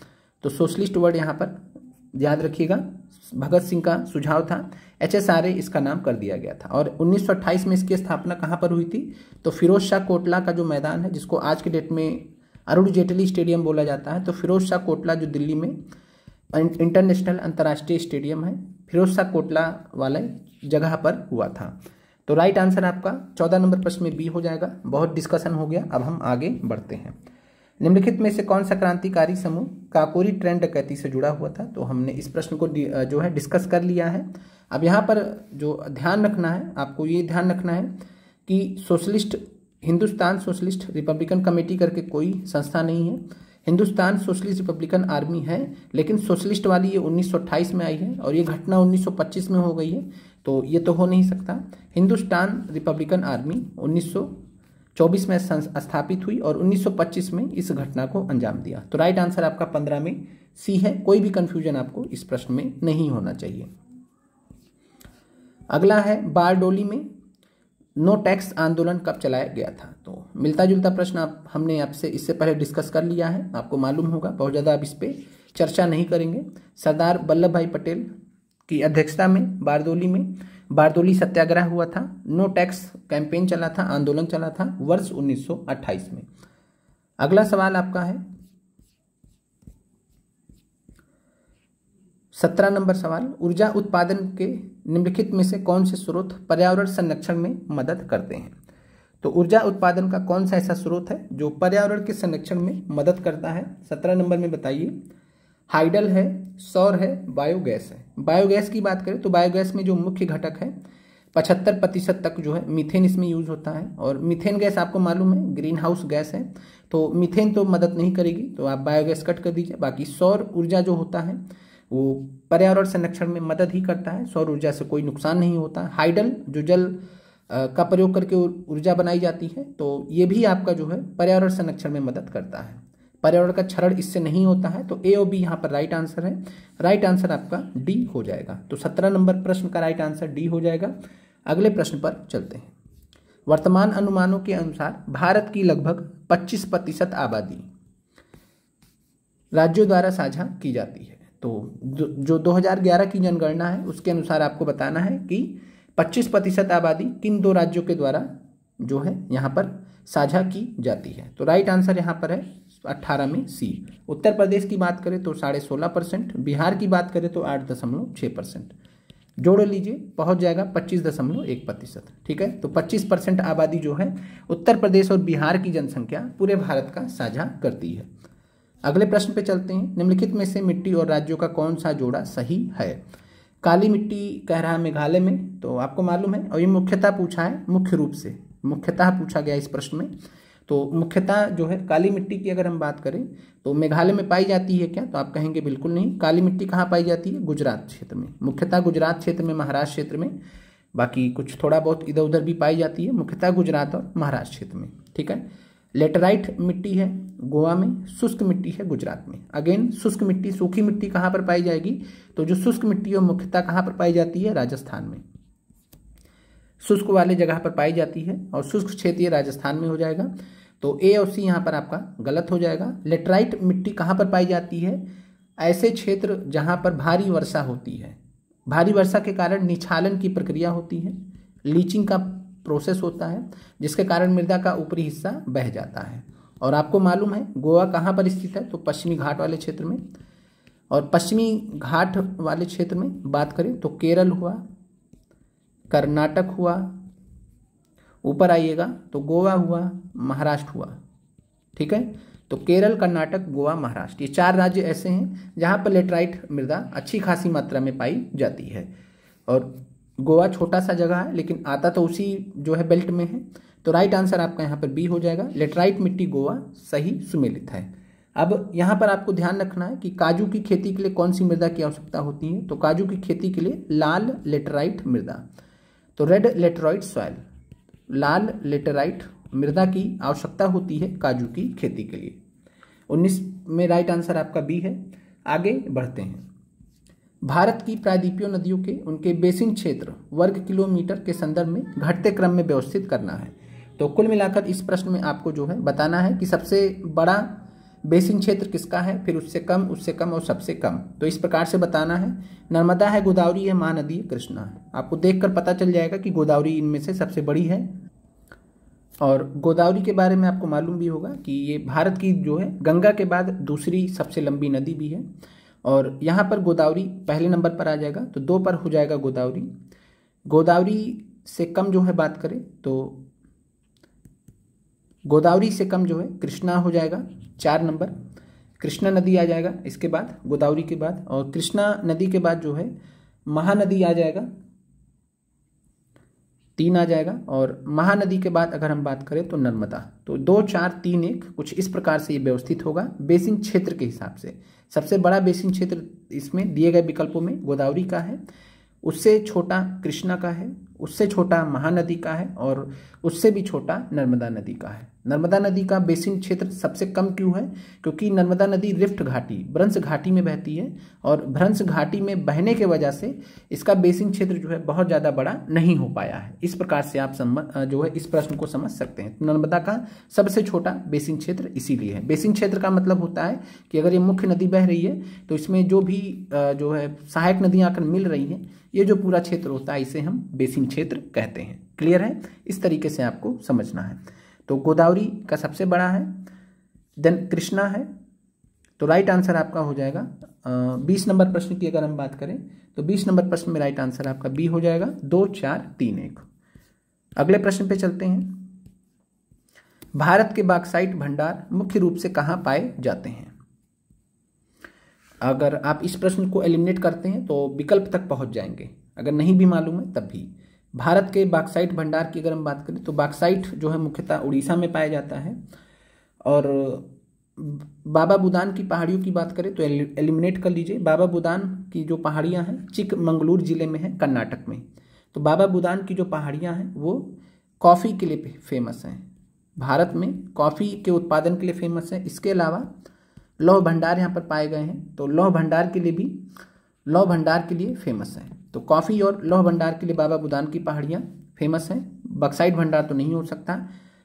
तो सोशलिस्ट वर्ड यहाँ पर याद रखिएगा, भगत सिंह का सुझाव था, एचएसआरए इसका नाम कर दिया गया था। और 1928 में इसकी स्थापना कहाँ पर हुई थी? तो फिरोज शाह कोटला का जो मैदान है, जिसको आज के डेट में अरुण जेटली स्टेडियम बोला जाता है, तो फिरोज शाह कोटला जो दिल्ली में इंटरनेशनल अंतर्राष्ट्रीय स्टेडियम है, फिरोज शाह कोटला वाले जगह पर हुआ था। तो राइट आंसर आपका 14 नंबर प्रश्न में बी हो जाएगा। बहुत डिस्कशन हो गया, अब हम आगे बढ़ते हैं। निम्नलिखित में से कौन सा क्रांतिकारी समूह काकोरी ट्रेन डकैती से जुड़ा हुआ था? तो हमने इस प्रश्न को जो है डिस्कस कर लिया है। अब यहाँ पर जो ध्यान रखना है, आपको ये ध्यान रखना है कि socialist Hindustan socialist Republican committee करके कोई संस्था नहीं है। हिंदुस्तान सोशलिस्ट रिपब्लिकन आर्मी है, लेकिन सोशलिस्ट वाली ये 1928 में आई है और ये घटना 1925 में हो गई है, तो ये तो हो नहीं सकता। हिंदुस्तान रिपब्लिकन आर्मी 1924 में स्थापित हुई और 1925 में इस घटना को अंजाम दिया। तो राइट आंसर आपका 15 में सी है। कोई भी कंफ्यूजन आपको इस प्रश्न में नहीं होना चाहिए। अगला है बारडोली में नो टैक्स आंदोलन कब चलाया गया था? तो मिलता जुलता प्रश्न हमने आपसे इससे पहले डिस्कस कर लिया है, आपको मालूम होगा, बहुत ज़्यादा अब इस पर चर्चा नहीं करेंगे। सरदार वल्लभ भाई पटेल की अध्यक्षता में बारडोली सत्याग्रह हुआ था। नो टैक्स कैंपेन चला था, आंदोलन चला था वर्ष 1928 में। अगला सवाल आपका है 17 नंबर सवाल, ऊर्जा उत्पादन के निम्नलिखित में से कौन से स्रोत पर्यावरण संरक्षण में मदद करते हैं? तो ऊर्जा उत्पादन का कौन सा ऐसा स्रोत है जो पर्यावरण के संरक्षण में मदद करता है? 17 नंबर में बताइए। हाइडल है, सौर है, बायोगैस है। बायोगैस की बात करें तो बायोगैस में जो मुख्य घटक है 75% तक जो है मीथेन इसमें यूज होता है। और मीथेन गैस आपको मालूम है ग्रीन हाउस गैस है, तो मीथेन तो मदद नहीं करेगी, तो आप बायोगैस कट कर दीजिए। बाकी सौर ऊर्जा जो होता है वो पर्यावरण संरक्षण में मदद ही करता है, सौर ऊर्जा से कोई नुकसान नहीं होता। हाइडल जो जल का प्रयोग करके ऊर्जा बनाई जाती है, तो ये भी आपका जो है पर्यावरण संरक्षण में मदद करता है, पर्यावरण का क्षरण इससे नहीं होता है। तो ए और बी यहाँ पर राइट आंसर है। राइट आंसर आपका डी हो जाएगा। तो 17 नंबर प्रश्न का राइट आंसर डी हो जाएगा। अगले प्रश्न पर चलते हैं। वर्तमान अनुमानों के अनुसार भारत की लगभग 25% आबादी राज्यों द्वारा साझा की जाती है। तो जो 2011 की जनगणना है उसके अनुसार आपको बताना है कि 25% आबादी किन 2 राज्यों के द्वारा जो है यहाँ पर साझा की जाती है। तो राइट आंसर यहाँ पर है 18 में सी। उत्तर प्रदेश की बात करें तो 16.5%, बिहार की बात करें तो 8.6%। जोड़ लीजिए, पहुंच जाएगा 25.1%। ठीक है, तो 25% आबादी जो है उत्तर प्रदेश और बिहार की जनसंख्या पूरे भारत का साझा करती है। अगले प्रश्न पे चलते हैं। निम्नलिखित में से मिट्टी और राज्यों का कौन सा जोड़ा सही है? काली मिट्टी कह रहा है मेघालय में, तो आपको मालूम है, और ये मुख्यतः पूछा है, मुख्य रूप से मुख्यतः पूछा गया इस प्रश्न में। तो मुख्यतः जो है काली मिट्टी की अगर हम बात करें तो मेघालय में पाई जाती है क्या? तो आप कहेंगे बिल्कुल नहीं। काली मिट्टी कहाँ पाई जाती है? गुजरात क्षेत्र में, मुख्यतः गुजरात क्षेत्र में, महाराष्ट्र क्षेत्र में, बाकी कुछ थोड़ा बहुत इधर उधर भी पाई जाती है, मुख्यतः गुजरात और महाराष्ट्र क्षेत्र में। ठीक है, लेटराइट मिट्टी है गोवा में, शुष्क मिट्टी है गुजरात में। अगेन शुष्क मिट्टी, सूखी मिट्टी कहाँ पर पाई जाएगी? तो जो शुष्क मिट्टी है मुख्यतः कहाँ पर पाई जाती है? राजस्थान में, शुष्क वाले जगह पर पाई जाती है, और शुष्क क्षेत्रीय राजस्थान में हो जाएगा। तो ए और सी यहाँ पर आपका गलत हो जाएगा। लेटराइट मिट्टी कहाँ पर पाई जाती है? ऐसे क्षेत्र जहाँ पर भारी वर्षा होती है, भारी वर्षा के कारण निछालन की प्रक्रिया होती है, लीचिंग का प्रोसेस होता है, जिसके कारण मृदा का ऊपरी हिस्सा बह जाता है। और आपको मालूम है गोवा कहाँ पर स्थित है? तो पश्चिमी घाट वाले क्षेत्र में। और पश्चिमी घाट वाले क्षेत्र में बात करें तो केरल हुआ, कर्नाटक हुआ, ऊपर आइएगा तो गोवा हुआ, महाराष्ट्र हुआ। ठीक है, तो केरल, कर्नाटक, गोवा, महाराष्ट्र, ये 4 राज्य ऐसे हैं जहाँ पर लेटराइट मृदा अच्छी खासी मात्रा में पाई जाती है। और गोवा छोटा सा जगह है लेकिन आता तो उसी जो है बेल्ट में है। तो राइट आंसर आपका यहाँ पर बी हो जाएगा। लेटराइट मिट्टी गोवा सही सुमेलित है। अब यहाँ पर आपको ध्यान रखना है कि काजू की खेती के लिए कौन सी मृदा की आवश्यकता होती है? तो काजू की खेती के लिए लाल लेटराइट मृदा, तो रेड लेटराइट सॉइल, लाल लेटराइट मृदा की आवश्यकता होती है काजू की खेती के लिए। 19 में राइट आंसर आपका बी है। आगे बढ़ते हैं। भारत की प्रायद्वीपीय नदियों के उनके बेसिन क्षेत्र वर्ग किलोमीटर के संदर्भ में घटते क्रम में व्यवस्थित करना है। तो कुल मिलाकर इस प्रश्न में आपको जो है बताना है कि सबसे बड़ा बेसिन क्षेत्र किसका है, फिर उससे कम और सबसे कम। तो इस प्रकार से बताना है। नर्मदा है, गोदावरी है, महानदी है, कृष्णा है। आपको देखकर पता चल जाएगा कि गोदावरी इनमें से सबसे बड़ी है। और गोदावरी के बारे में आपको मालूम भी होगा कि ये भारत की जो है गंगा के बाद दूसरी सबसे लंबी नदी भी है। और यहाँ पर गोदावरी पहले नंबर पर आ जाएगा, तो 2 पर हो जाएगा गोदावरी। गोदावरी से कम जो है बात करें तो गोदावरी से कम जो है कृष्णा हो जाएगा, 4 नंबर। कृष्णा नदी आ जाएगा इसके बाद, गोदावरी के बाद। और कृष्णा नदी के बाद जो है महानदी आ जाएगा, 3 आ जाएगा। और महानदी के बाद अगर हम बात करें तो नर्मदा। तो 2, 4, 3, 1 कुछ इस प्रकार से ये व्यवस्थित होगा बेसिन क्षेत्र के हिसाब से। सबसे बड़ा बेसिन क्षेत्र इसमें दिए गए विकल्पों में गोदावरी का है, उससे छोटा कृष्णा का है, उससे छोटा महानदी का है, और उससे भी छोटा नर्मदा नदी का है। नर्मदा नदी का बेसिन क्षेत्र सबसे कम क्यों है? क्योंकि नर्मदा नदी रिफ्ट घाटी, भ्रंश घाटी में बहती है, और भ्रंश घाटी में बहने के वजह से इसका बेसिन क्षेत्र जो है बहुत ज़्यादा बड़ा नहीं हो पाया है। इस प्रकार से आप जो है इस प्रश्न को समझ सकते हैं। नर्मदा का सबसे छोटा बेसिन क्षेत्र इसीलिए है। बेसिन क्षेत्र का मतलब होता है कि अगर ये मुख्य नदी बह रही है तो इसमें जो भी जो है सहायक नदियाँ आकर मिल रही हैं, ये जो पूरा क्षेत्र होता है इसे हम बेसिन क्षेत्र कहते हैं। क्लियर है? इस तरीके से आपको समझना है। तो गोदावरी का सबसे बड़ा है, देन कृष्णा है। तो राइट आंसर आपका हो जाएगा 20 नंबर प्रश्न की अगर हम बात करें तो 20 नंबर प्रश्न में राइट आंसर आपका बी हो जाएगा, 2, 4, 3, 1। अगले प्रश्न पे चलते हैं। भारत के बॉक्साइट भंडार मुख्य रूप से कहाँ पाए जाते हैं? अगर आप इस प्रश्न को एलिमिनेट करते हैं तो विकल्प तक पहुंच जाएंगे, अगर नहीं भी मालूम है तब भी। भारत के बॉक्साइट भंडार की अगर हम बात करें तो बॉक्साइट जो है मुख्यतः उड़ीसा में पाया जाता है। और बाबा बुदान की पहाड़ियों की बात करें तो एलिमिनेट कर लीजिए। बाबा बुदान की जो पहाड़ियां हैं चिकमंगलूर जिले में है, कर्नाटक में। तो बाबा बुदान की जो पहाड़ियां हैं वो कॉफ़ी के लिए फेमस हैं, भारत में कॉफ़ी के उत्पादन के लिए फेमस है। इसके अलावा लौह भंडार यहाँ पर पाए गए हैं, तो लौह भंडार के लिए फेमस है। तो कॉफ़ी और लौह भंडार के लिए बाबा बुदान की पहाड़ियाँ फेमस हैं बक्साइट भंडार तो नहीं हो सकता।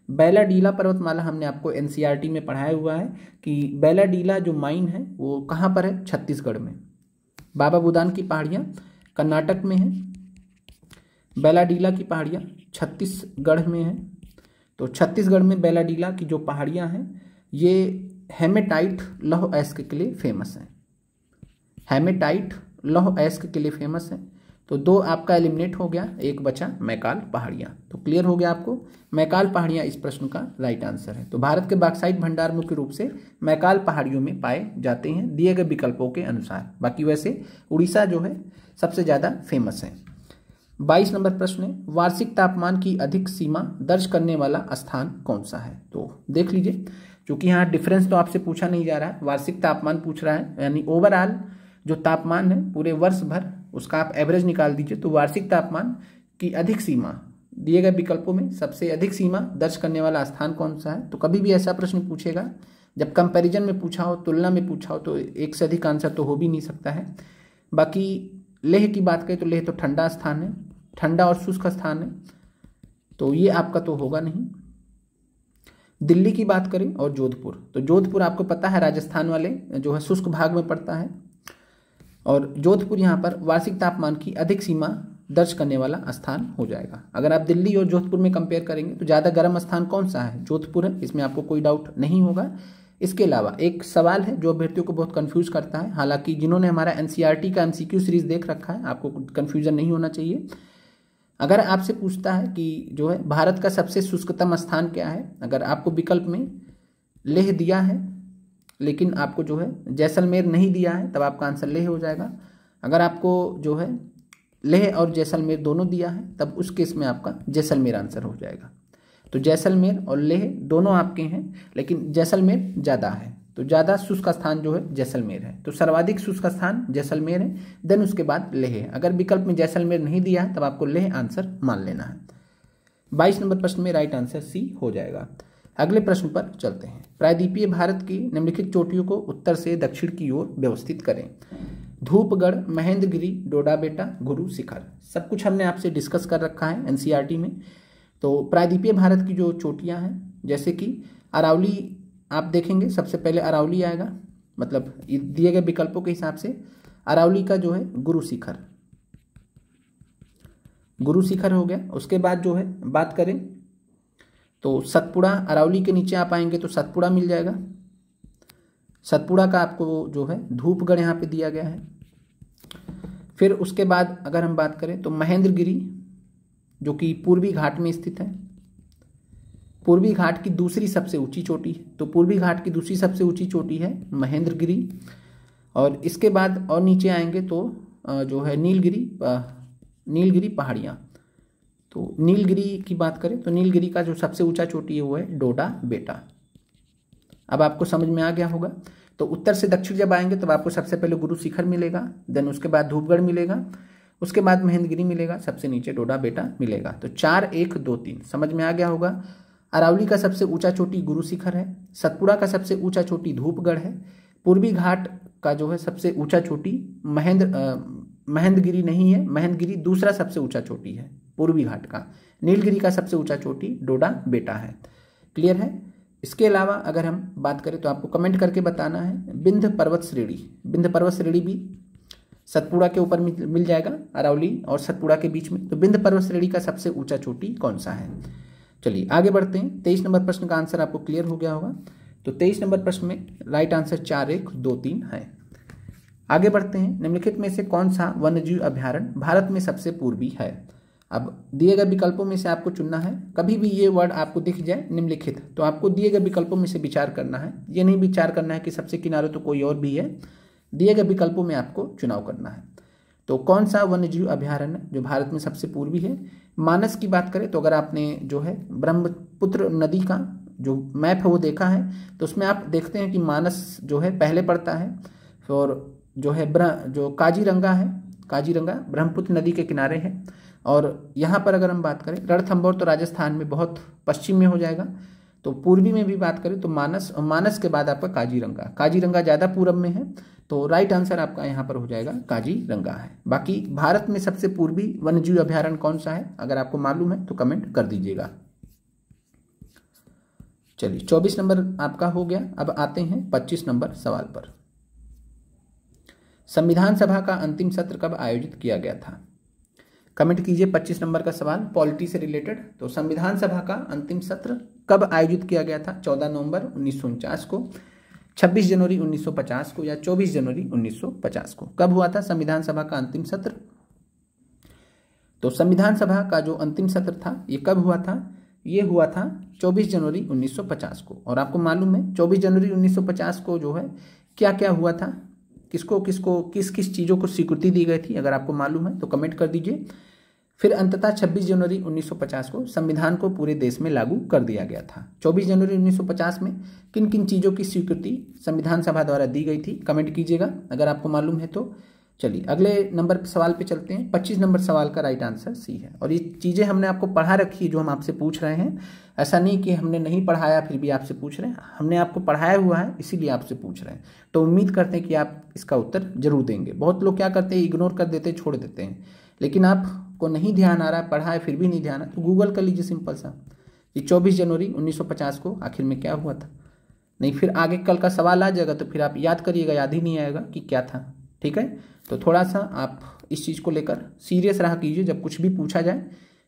बैलाडीला पर्वतमाला हमने आपको एनसीईआरटी में पढ़ाया हुआ है कि बैलाडीला जो माइन है वो कहाँ पर है, छत्तीसगढ़ में। बाबा बुदान की पहाड़ियाँ कर्नाटक में है, बैलाडीला की पहाड़ियाँ छत्तीसगढ़ में है। तो छत्तीसगढ़ में बैलाडीला की जो पहाड़ियाँ हैं ये हेमेटाइट लौह अयस्क के लिए फेमस हैं। हेमेटाइट लौह अयस्क के लिए फेमस है। तो 2 आपका एलिमिनेट हो गया, 1 बचा मैकाल पहाड़ियाँ। तो क्लियर हो गया आपको, मैकाल पहाड़ियाँ इस प्रश्न का राइट आंसर है। तो भारत के बॉक्साइट भंडार मुख्य रूप से मैकाल पहाड़ियों में पाए जाते हैं दिए गए विकल्पों के अनुसार। बाकी वैसे उड़ीसा जो है सबसे ज़्यादा फेमस है। 22 नंबर प्रश्न है, वार्षिक तापमान की अधिक सीमा दर्ज करने वाला स्थान कौन सा है। तो देख लीजिए, क्योंकि यहाँ डिफरेंस तो आपसे पूछा नहीं जा रहा है, वार्षिक तापमान पूछ रहा है, यानी ओवरऑल जो तापमान है पूरे वर्ष भर उसका आप एवरेज निकाल दीजिए। तो वार्षिक तापमान की अधिक सीमा दिए गए विकल्पों में सबसे अधिक सीमा दर्ज करने वाला स्थान कौन सा है। तो कभी भी ऐसा प्रश्न पूछेगा जब कंपैरिजन में पूछा हो, तुलना में पूछा हो, तो एक से अधिक आंसर तो हो भी नहीं सकता है। बाकी लेह की बात करें तो लेह तो ठंडा स्थान है, ठंडा और शुष्क स्थान है, तो ये आपका तो होगा नहीं। दिल्ली की बात करें और जोधपुर, तो जोधपुर आपको पता है राजस्थान वाले जो है शुष्क भाग में पड़ता है, और जोधपुर यहाँ पर वार्षिक तापमान की अधिक सीमा दर्ज करने वाला स्थान हो जाएगा। अगर आप दिल्ली और जोधपुर में कंपेयर करेंगे तो ज़्यादा गर्म स्थान कौन सा है, जोधपुर है, इसमें आपको कोई डाउट नहीं होगा। इसके अलावा एक सवाल है जो अभ्यर्थियों को बहुत कंफ्यूज करता है, हालांकि जिन्होंने हमारा एनसीईआरटी का एमसीक्यू सीरीज देख रखा है आपको कंफ्यूजन नहीं होना चाहिए। अगर आपसे पूछता है कि जो है भारत का सबसे शुष्कतम स्थान क्या है, अगर आपको विकल्प में लेह दिया है लेकिन आपको जो है जैसलमेर नहीं दिया है, तब आपका आंसर लेह हो जाएगा। अगर आपको जो है लेह और जैसलमेर दोनों दिया है, तब उस केस में आपका जैसलमेर आंसर हो जाएगा। तो जैसलमेर और लेह दोनों आपके हैं, लेकिन जैसलमेर ज़्यादा है, तो ज़्यादा शुष्क स्थान जो है जैसलमेर है। तो सर्वाधिक शुष्क स्थान जैसलमेर है, देन उसके बाद लेह है। अगर विकल्प में जैसलमेर नहीं दिया है तब आपको लेह आंसर मान लेना है। 22 नंबर प्रश्न में राइट आंसर सी हो जाएगा। अगले प्रश्न पर चलते हैं। प्रायद्वीपीय भारत की निम्नलिखित चोटियों को उत्तर से दक्षिण की ओर व्यवस्थित करें। धूपगढ़, महेंद्रगिरी, डोडा बेटा, गुरु शिखर, सब कुछ हमने आपसे डिस्कस कर रखा है एनसीईआरटी में। तो प्रायद्वीपीय भारत की जो चोटियां हैं, जैसे कि अरावली आप देखेंगे, सबसे पहले अरावली आएगा, मतलब दिए गए विकल्पों के हिसाब से अरावली का जो है गुरु शिखर, गुरु शिखर हो गया। उसके बाद जो है बात करें तो सतपुड़ा, अरावली के नीचे आप आएंगे तो सतपुड़ा मिल जाएगा। सतपुड़ा का आपको जो है धूपगढ़ यहाँ पे दिया गया है। फिर उसके बाद अगर हम बात करें तो महेंद्रगिरी जो कि पूर्वी घाट में स्थित है, पूर्वी घाट की दूसरी सबसे ऊंची चोटी है, तो पूर्वी घाट की दूसरी सबसे ऊंची चोटी है महेंद्रगिरी। और इसके बाद और नीचे आएंगे तो जो है नीलगिरी पहाड़ियाँ। तो नीलगिरी की बात करें तो नीलगिरी का जो सबसे ऊंचा चोटी है वो है डोडा बेटा। अब आपको समझ में आ गया होगा। तो उत्तर से दक्षिण जब आएंगे तब आपको सबसे पहले गुरु शिखर मिलेगा, देन उसके बाद धूपगढ़ मिलेगा, उसके बाद महेंद्रगिरी मिलेगा, सबसे नीचे डोडा बेटा मिलेगा। तो 4 1 2 3 समझ में आ गया होगा। अरावली का सबसे ऊंचा चोटी गुरु शिखर है, सतपुड़ा का सबसे ऊंचा चोटी धूपगढ़ है, पूर्वी घाट का जो है सबसे ऊंचा चोटी महेंद्रगिरी नहीं है, महेंद्रगिरी दूसरा सबसे ऊंचा चोटी है पूर्वी घाट का। नीलगिरी का सबसे ऊंचा चोटी डोडा बेटा है। क्लियर है। इसके अलावा अगर हम बात करें तो आपको कमेंट करके बताना है विंध्य पर्वत श्रेणी भी सतपुड़ा के ऊपर मिल जाएगा, अरावली और सतपुड़ा के बीच में। तो विंध्य पर्वत श्रेणी का सबसे ऊंचा चोटी कौन सा है। चलिए आगे बढ़ते हैं। 23 नंबर प्रश्न का आंसर आपको क्लियर हो गया होगा। तो 23 नंबर प्रश्न में राइट आंसर 4 1 2 3 है। आगे बढ़ते हैं। निम्नलिखित में से कौन सा वन्यजीव अभ्यारण्य भारत में सबसे पूर्वी है। अब दिए गए विकल्पों में से आपको चुनना है। कभी भी ये वर्ड आपको दिख जाए निम्नलिखित, तो आपको दिए गए विकल्पों में से विचार करना है। ये नहीं विचार करना है कि सबसे किनारे तो कोई और भी है, दिए गए विकल्पों में आपको चुनाव करना है। तो कौन सा वन्यजीव अभ्यारण्य जो भारत में सबसे पूर्वी है। मानस की बात करें तो अगर आपने जो है ब्रह्मपुत्र नदी का जो मैप है वो देखा है तो उसमें आप देखते हैं कि मानस जो है पहले पड़ता है, और जो है जो काजीरंगा है, काजीरंगा ब्रह्मपुत्र नदी के किनारे है। और यहाँ पर अगर हम बात करें रणथंभौर तो राजस्थान में बहुत पश्चिम में हो जाएगा। तो पूर्वी में भी बात करें तो मानस, और मानस के बाद आपका काजीरंगा, काजीरंगा ज़्यादा पूरब में है, तो राइट आंसर आपका यहाँ पर हो जाएगा काजीरंगा है। बाकी भारत में सबसे पूर्वी वन्यजीव अभयारण्य कौन सा है, अगर आपको मालूम है तो कमेंट कर दीजिएगा। चलिए 24 नंबर आपका हो गया। अब आते हैं 25 नंबर सवाल पर। संविधान सभा का अंतिम सत्र कब आयोजित किया गया था? कमेंट कीजिए 25 नंबर का सवाल पॉलिटी से रिलेटेड। तो संविधान सभा का अंतिम सत्र कब आयोजित किया गया था? 14 नवंबर 1949 को, 26 जनवरी 1950 को, या 24 जनवरी 1950 को? कब हुआ था संविधान सभा का अंतिम सत्र? तो संविधान सभा का जो अंतिम सत्र था ये कब हुआ था? ये हुआ था 24 जनवरी 1950 को। और आपको मालूम है 24 जनवरी 1950 को जो है क्या क्या हुआ था, किसको किसको किस किस चीज़ों को स्वीकृति दी गई थी, अगर आपको मालूम है तो कमेंट कर दीजिए। फिर अंततः 26 जनवरी 1950 को संविधान को पूरे देश में लागू कर दिया गया था। 24 जनवरी 1950 में किन किन चीज़ों की स्वीकृति संविधान सभा द्वारा दी गई थी, कमेंट कीजिएगा अगर आपको मालूम है तो। चलिए अगले नंबर सवाल पे चलते हैं। 25 नंबर सवाल का राइट आंसर सी है। और ये चीज़ें हमने आपको पढ़ा रखी है जो हम आपसे पूछ रहे हैं, ऐसा नहीं कि हमने नहीं पढ़ाया फिर भी आपसे पूछ रहे हैं, हमने आपको पढ़ाया हुआ है इसीलिए आपसे पूछ रहे हैं। तो उम्मीद करते हैं कि आप इसका उत्तर जरूर देंगे। बहुत लोग क्या करते हैं, इग्नोर कर देते हैं, छोड़ देते हैं, लेकिन आपको नहीं ध्यान आ रहा, पढ़ा है फिर भी नहीं ध्यान आ, तो गूगल कर लीजिए सिंपल सा कि 24 जनवरी 1950 को आखिर में क्या हुआ था। नहीं फिर आगे कल का सवाल आ जाएगा तो फिर आप याद करिएगा, याद ही नहीं आएगा कि क्या था। ठीक है, तो थोड़ा सा आप इस चीज़ को लेकर सीरियस रहा कीजिए जब कुछ भी पूछा जाए,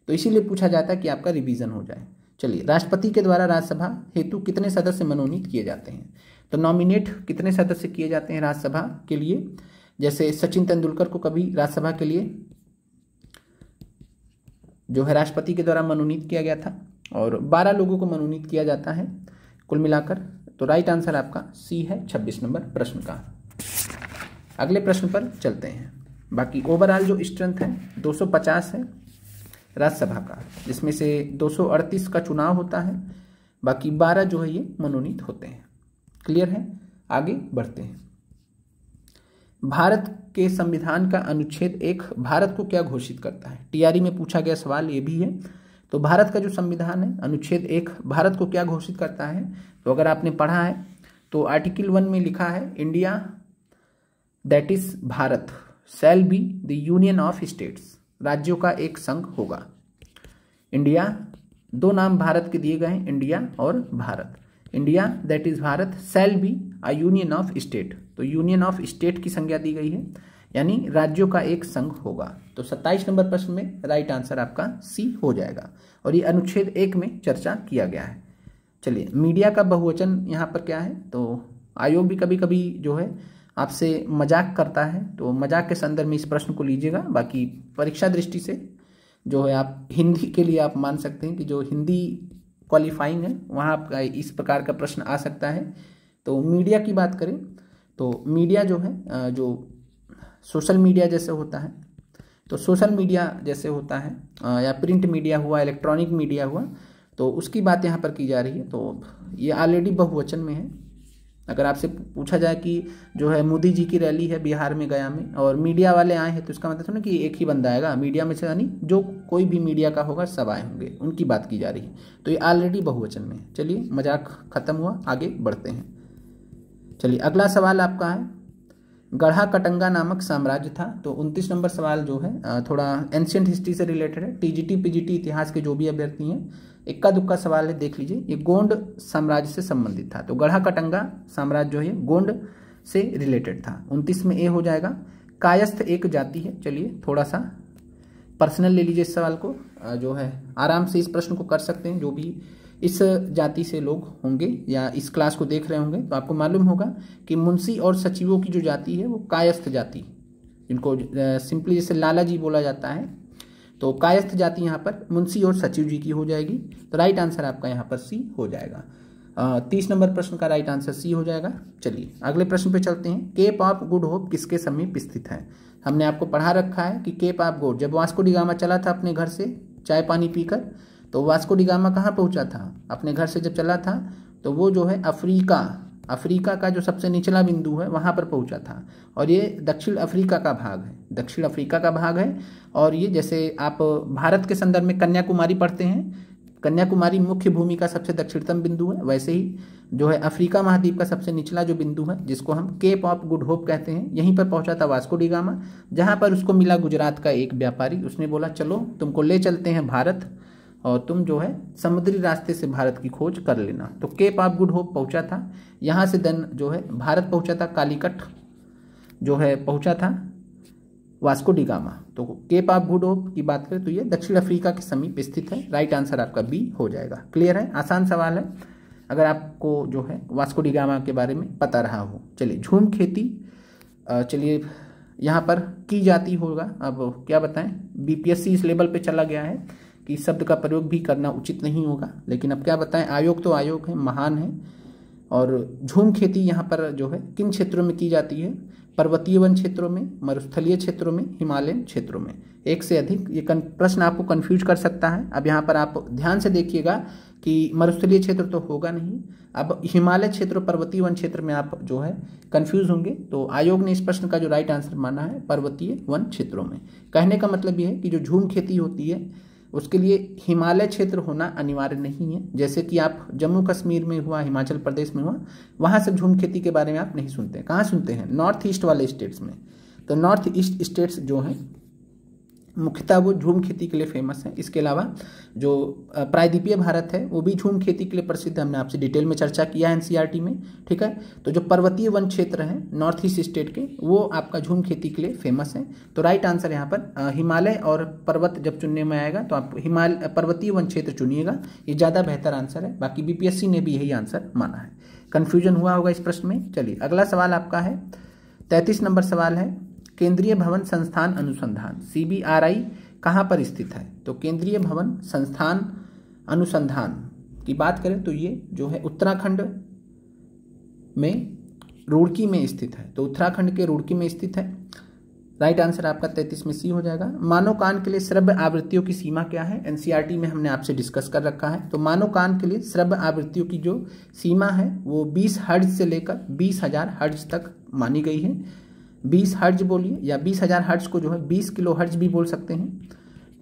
तो इसीलिए पूछा जाता है कि आपका रिवीजन हो जाए। चलिए राष्ट्रपति के द्वारा राज्यसभा हेतु कितने सदस्य मनोनीत किए जाते हैं? तो नॉमिनेट कितने सदस्य किए जाते हैं राज्यसभा के लिए? जैसे सचिन तेंदुलकर को कभी राज्यसभा के लिए जो है राष्ट्रपति के द्वारा मनोनीत किया गया था, और 12 लोगों को मनोनीत किया जाता है कुल मिलाकर। तो राइट आंसर आपका सी है 26 नंबर प्रश्न का। अगले प्रश्न पर चलते हैं। बाकी ओवरऑल जो स्ट्रेंथ है 250 है राज्यसभा का, जिसमें से 238 का चुनाव होता है, बाकी 12 जो है ये मनोनीत होते हैं। क्लियर है, आगे बढ़ते हैं। भारत के संविधान का अनुच्छेद 1 भारत को क्या घोषित करता है? टीआरई में पूछा गया सवाल ये भी है। तो भारत का जो संविधान है अनुच्छेद 1 भारत को क्या घोषित करता है? तो अगर आपने पढ़ा है तो आर्टिकल 1 में लिखा है India that is Bharat shall be the union of states, राज्यों का एक संघ होगा। इंडिया, दो नाम भारत के दिए गए हैं, इंडिया और Bharat. India that is Bharat shall be a union of state, तो यूनियन ऑफ स्टेट की संज्ञा दी गई है, यानी राज्यों का एक संघ होगा। तो 27 नंबर प्रश्न में राइट आंसर आपका सी हो जाएगा, और ये अनुच्छेद 1 में चर्चा किया गया है। चलिए मीडिया का बहुवचन यहाँ पर क्या है? तो आयोग भी कभी कभी जो है आपसे मजाक करता है, तो मजाक के संदर्भ में इस प्रश्न को लीजिएगा। बाकी परीक्षा दृष्टि से जो है आप हिंदी के लिए आप मान सकते हैं कि जो हिंदी क्वालिफाइंग है वहाँ आपका इस प्रकार का प्रश्न आ सकता है। तो मीडिया की बात करें तो मीडिया जो है जो सोशल मीडिया जैसे होता है, तो सोशल मीडिया जैसे होता है या प्रिंट मीडिया हुआ, इलेक्ट्रॉनिक मीडिया हुआ, तो उसकी बात यहाँ पर की जा रही है। तो ये ऑलरेडी बहुवचन में है। अगर आपसे पूछा जाए कि जो है मोदी जी की रैली है बिहार में गया में और मीडिया वाले आए हैं, तो इसका मतलब है ना कि एक ही बंदा आएगा मीडिया में से, यानी जो कोई भी मीडिया का होगा सब आए होंगे, उनकी बात की जा रही है। तो ये ऑलरेडी बहुवचन में है। चलिए मजाक खत्म हुआ, आगे बढ़ते हैं। चलिए अगला सवाल आपका है, गढ़ा कटंगा नामक साम्राज्य था। तो 29 नंबर सवाल जो है थोड़ा एंशिएंट हिस्ट्री से रिलेटेड है। टीजीटी पीजीटी इतिहास के जो भी अभ्यर्थी हैं, इक्का दुक्का सवाल है, देख लीजिए। ये गोंड साम्राज्य से संबंधित था। तो गढ़ा कटंगा साम्राज्य जो है गोंड से रिलेटेड था। 29 में ए हो जाएगा। कायस्थ एक जाति है। चलिए थोड़ा सा पर्सनल ले लीजिए इस सवाल को, जो है आराम से इस प्रश्न को कर सकते हैं। जो भी इस जाति से लोग होंगे या इस क्लास को देख रहे होंगे तो आपको मालूम होगा कि मुंशी और सचिवों की जो जाति है वो कायस्थ जाति, जिनको सिंपली जैसे लाला जी बोला जाता है, तो कायस्थ जाति यहाँ पर मुंशी और सचिव जी की हो जाएगी। तो राइट आंसर आपका यहाँ पर सी हो जाएगा। 30 नंबर प्रश्न का राइट आंसर सी हो जाएगा। चलिए अगले प्रश्न पे चलते हैं। केप ऑफ गुड होप किसके समीप स्थित है? हमने आपको पढ़ा रखा है कि केप ऑफ गुड, जब वास्को डी गामा चला था अपने घर से चाय पानी पीकर, तो वास्को डी गामा कहाँ पहुँचा था? अपने घर से जब चला था तो वो जो है अफ्रीका का जो सबसे निचला बिंदु है वहाँ पर पहुँचा था। और ये दक्षिण अफ्रीका का भाग है, दक्षिण अफ्रीका का भाग है। और ये जैसे आप भारत के संदर्भ में कन्याकुमारी पढ़ते हैं, कन्याकुमारी मुख्य भूमि का सबसे दक्षिणतम बिंदु है, वैसे ही जो है अफ्रीका महाद्वीप का सबसे निचला जो बिंदु है जिसको हम केप ऑफ गुड होप कहते हैं, यहीं पर पहुंचा था वास्को डी गामा, जहां पर उसको मिला गुजरात का एक व्यापारी। उसने बोला चलो तुमको ले चलते हैं भारत और तुम जो है समुद्री रास्ते से भारत की खोज कर लेना। तो केप ऑफ गुड होप पहुंचा था, यहाँ से देन जो है भारत पहुंचा था, कालीकट जो है पहुंचा था वास्को डी गामा। तो केप ऑफ गुड होप की बात करें तो ये दक्षिण अफ्रीका के समीप स्थित है। राइट आंसर आपका बी हो जाएगा। क्लियर है, आसान सवाल है अगर आपको जो है वास्को डी गामा के बारे में पता रहा हो। चलिए झूम खेती चलिए यहाँ पर की जाती होगा, अब क्या बताएं, बीपीएससी इस लेवल पे चला गया है कि शब्द का प्रयोग भी करना उचित नहीं होगा, लेकिन अब क्या बताएं, आयोग तो आयोग है, महान है। और झूम खेती यहाँ पर जो है किन क्षेत्रों में की जाती है, पर्वतीय वन क्षेत्रों में, मरुस्थलीय क्षेत्रों में, हिमालयन क्षेत्रों में, एक से अधिक। ये प्रश्न आपको कंफ्यूज कर सकता है। अब यहाँ पर आप ध्यान से देखिएगा कि मरुस्थलीय क्षेत्र तो होगा नहीं, अब हिमालय क्षेत्र पर्वतीय वन क्षेत्र में आप जो है कंफ्यूज होंगे। तो आयोग ने इस प्रश्न का जो राइट आंसर माना है पर्वतीय वन क्षेत्रों में। कहने का मतलब ये है कि जो झूम खेती होती है उसके लिए हिमालय क्षेत्र होना अनिवार्य नहीं है, जैसे कि आप जम्मू कश्मीर में हुआ, हिमाचल प्रदेश में हुआ, वहाँ से झूम खेती के बारे में आप नहीं सुनते। कहाँ सुनते हैं, नॉर्थ ईस्ट वाले स्टेट्स में। तो नॉर्थ ईस्ट स्टेट्स जो हैं मुख्यतः वो झूम खेती के लिए फेमस है। इसके अलावा जो प्रायद्वीपीय भारत है वो भी झूम खेती के लिए प्रसिद्ध है, हमने आपसे डिटेल में चर्चा किया है एनसीईआरटी में, ठीक है। तो जो पर्वतीय वन क्षेत्र हैं नॉर्थ ईस्ट स्टेट के, वो आपका झूम खेती के लिए फेमस है। तो राइट आंसर यहाँ पर हिमालय और पर्वत जब चुनने में आएगा तो आप पर्वतीय वन क्षेत्र चुनिएगा, ये ज़्यादा बेहतर आंसर है। बाकी बीपीएससी ने भी यही आंसर माना है। कन्फ्यूजन हुआ होगा इस प्रश्न में। चलिए अगला सवाल आपका है 33 नंबर सवाल है, केंद्रीय भवन संस्थान अनुसंधान CBRI कहाँ पर स्थित है। तो केंद्रीय भवन संस्थान अनुसंधान की बात करें तो ये जो है उत्तराखंड में रुड़की में स्थित है। तो उत्तराखंड के रुड़की में स्थित है। राइट आंसर आपका 33 में सी हो जाएगा। मानव कान के लिए श्रव्य आवृत्तियों की सीमा क्या है, एनसीईआरटी में हमने आपसे डिस्कस कर रखा है। तो मानव कान के लिए श्रव्य आवृत्तियों की जो सीमा है वो 20 हर्ट्ज से लेकर 20,000 हर्ट्ज तक मानी गई है। 20 हर्ट्ज बोलिए या 20,000 हर्ट्ज को जो है 20 किलो हर्ट्ज भी बोल सकते हैं।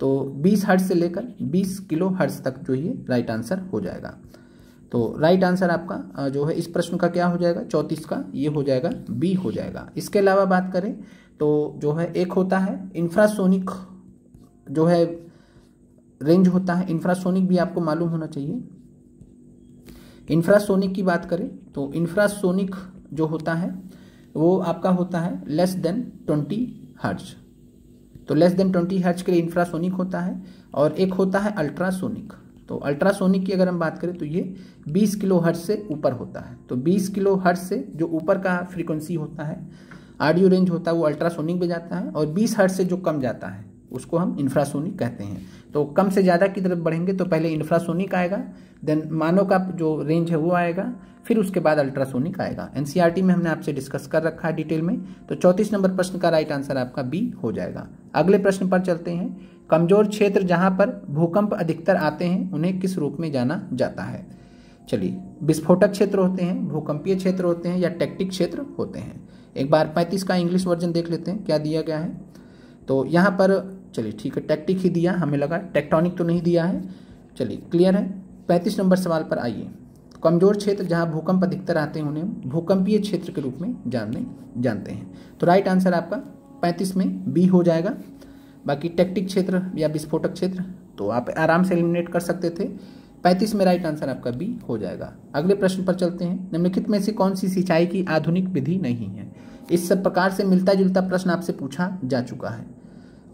तो 20 हर्ट्ज से लेकर 20 किलो हर्ट्ज तक जो ये राइट आंसर हो जाएगा। तो राइट आंसर आपका जो है इस प्रश्न का क्या हो जाएगा, 34 का ये हो जाएगा, बी हो जाएगा। इसके अलावा बात करें तो जो है एक होता है इंफ्रासोनिक जो है रेंज होता है, इंफ्रासोनिक भी आपको मालूम होना चाहिए। इंफ्रासोनिक की बात करें तो इंफ्रासोनिक जो होता है वो आपका होता है लेस देन 20 हर्ट्ज। तो लेस देन 20 हर्ट्ज के लिए इंफ्रासोनिक होता है। और एक होता है अल्ट्रासोनिक। तो अल्ट्रासोनिक की अगर हम बात करें तो ये 20 किलो हर्ट्ज से ऊपर होता है। तो 20 किलो हर्ट्ज से जो ऊपर का फ्रीक्वेंसी होता है, ऑडियो रेंज होता है, वो अल्ट्रासोनिक में जाता है। और 20 हर्ट्ज से जो कम जाता है उसको हम इंफ्रासोनिक कहते हैं। तो कम से ज़्यादा की तरफ बढ़ेंगे तो पहले इंफ्रासोनिक आएगा, देन मानव का जो रेंज है वो आएगा, फिर उसके बाद अल्ट्रासोनिक आएगा। एनसीईआरटी में हमने आपसे डिस्कस कर रखा है डिटेल में। तो 34 नंबर प्रश्न का राइट आंसर आपका बी हो जाएगा। अगले प्रश्न पर चलते हैं। कमजोर क्षेत्र जहां पर भूकंप अधिकतर आते हैं उन्हें किस रूप में जाना जाता है। चलिए विस्फोटक क्षेत्र होते हैं, भूकंपीय क्षेत्र होते हैं, या टेक्टिक क्षेत्र होते हैं। एक बार 35 का इंग्लिश वर्जन देख लेते हैं क्या दिया गया है। तो यहाँ पर चलिए ठीक है, टेक्टिक ही दिया, हमें लगा टेक्टोनिक तो नहीं दिया है। चलिए क्लियर है। 35 नंबर सवाल पर आइए। कमजोर क्षेत्र जहां भूकंप अधिकतर आते हैं उन्हें भूकंपीय क्षेत्र के रूप में जानते हैं। तो राइट आंसर आपका 35 में बी हो जाएगा। बाकी टेक्टिक क्षेत्र या विस्फोटक क्षेत्र तो आप आराम से एलिमिनेट कर सकते थे। 35 में राइट आंसर आपका बी हो जाएगा। अगले प्रश्न पर चलते हैं। निम्नलिखित में से कौन सी सिंचाई की आधुनिक विधि नहीं है। इस सब प्रकार से मिलता जुलता प्रश्न आपसे पूछा जा चुका है।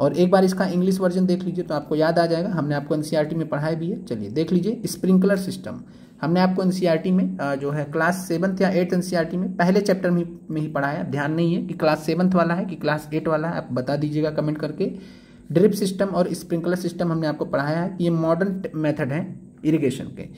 और एक बार इसका इंग्लिश वर्जन देख लीजिए तो आपको याद आ जाएगा, हमने आपको एनसीईआरटी में पढ़ाया भी है। चलिए देख लीजिए, स्प्रिंकलर सिस्टम हमने आपको एनसीईआरटी में जो है क्लास 7th या 8th एनसीईआरटी में पहले चैप्टर में ही पढ़ाया। ध्यान नहीं है कि क्लास 7th वाला है कि क्लास 8 वाला है, आप बता दीजिएगा कमेंट करके। ड्रिप सिस्टम और स्प्रिंकलर सिस्टम हमने आपको पढ़ाया है कि ये मॉडर्न मेथड है इरिगेशन के।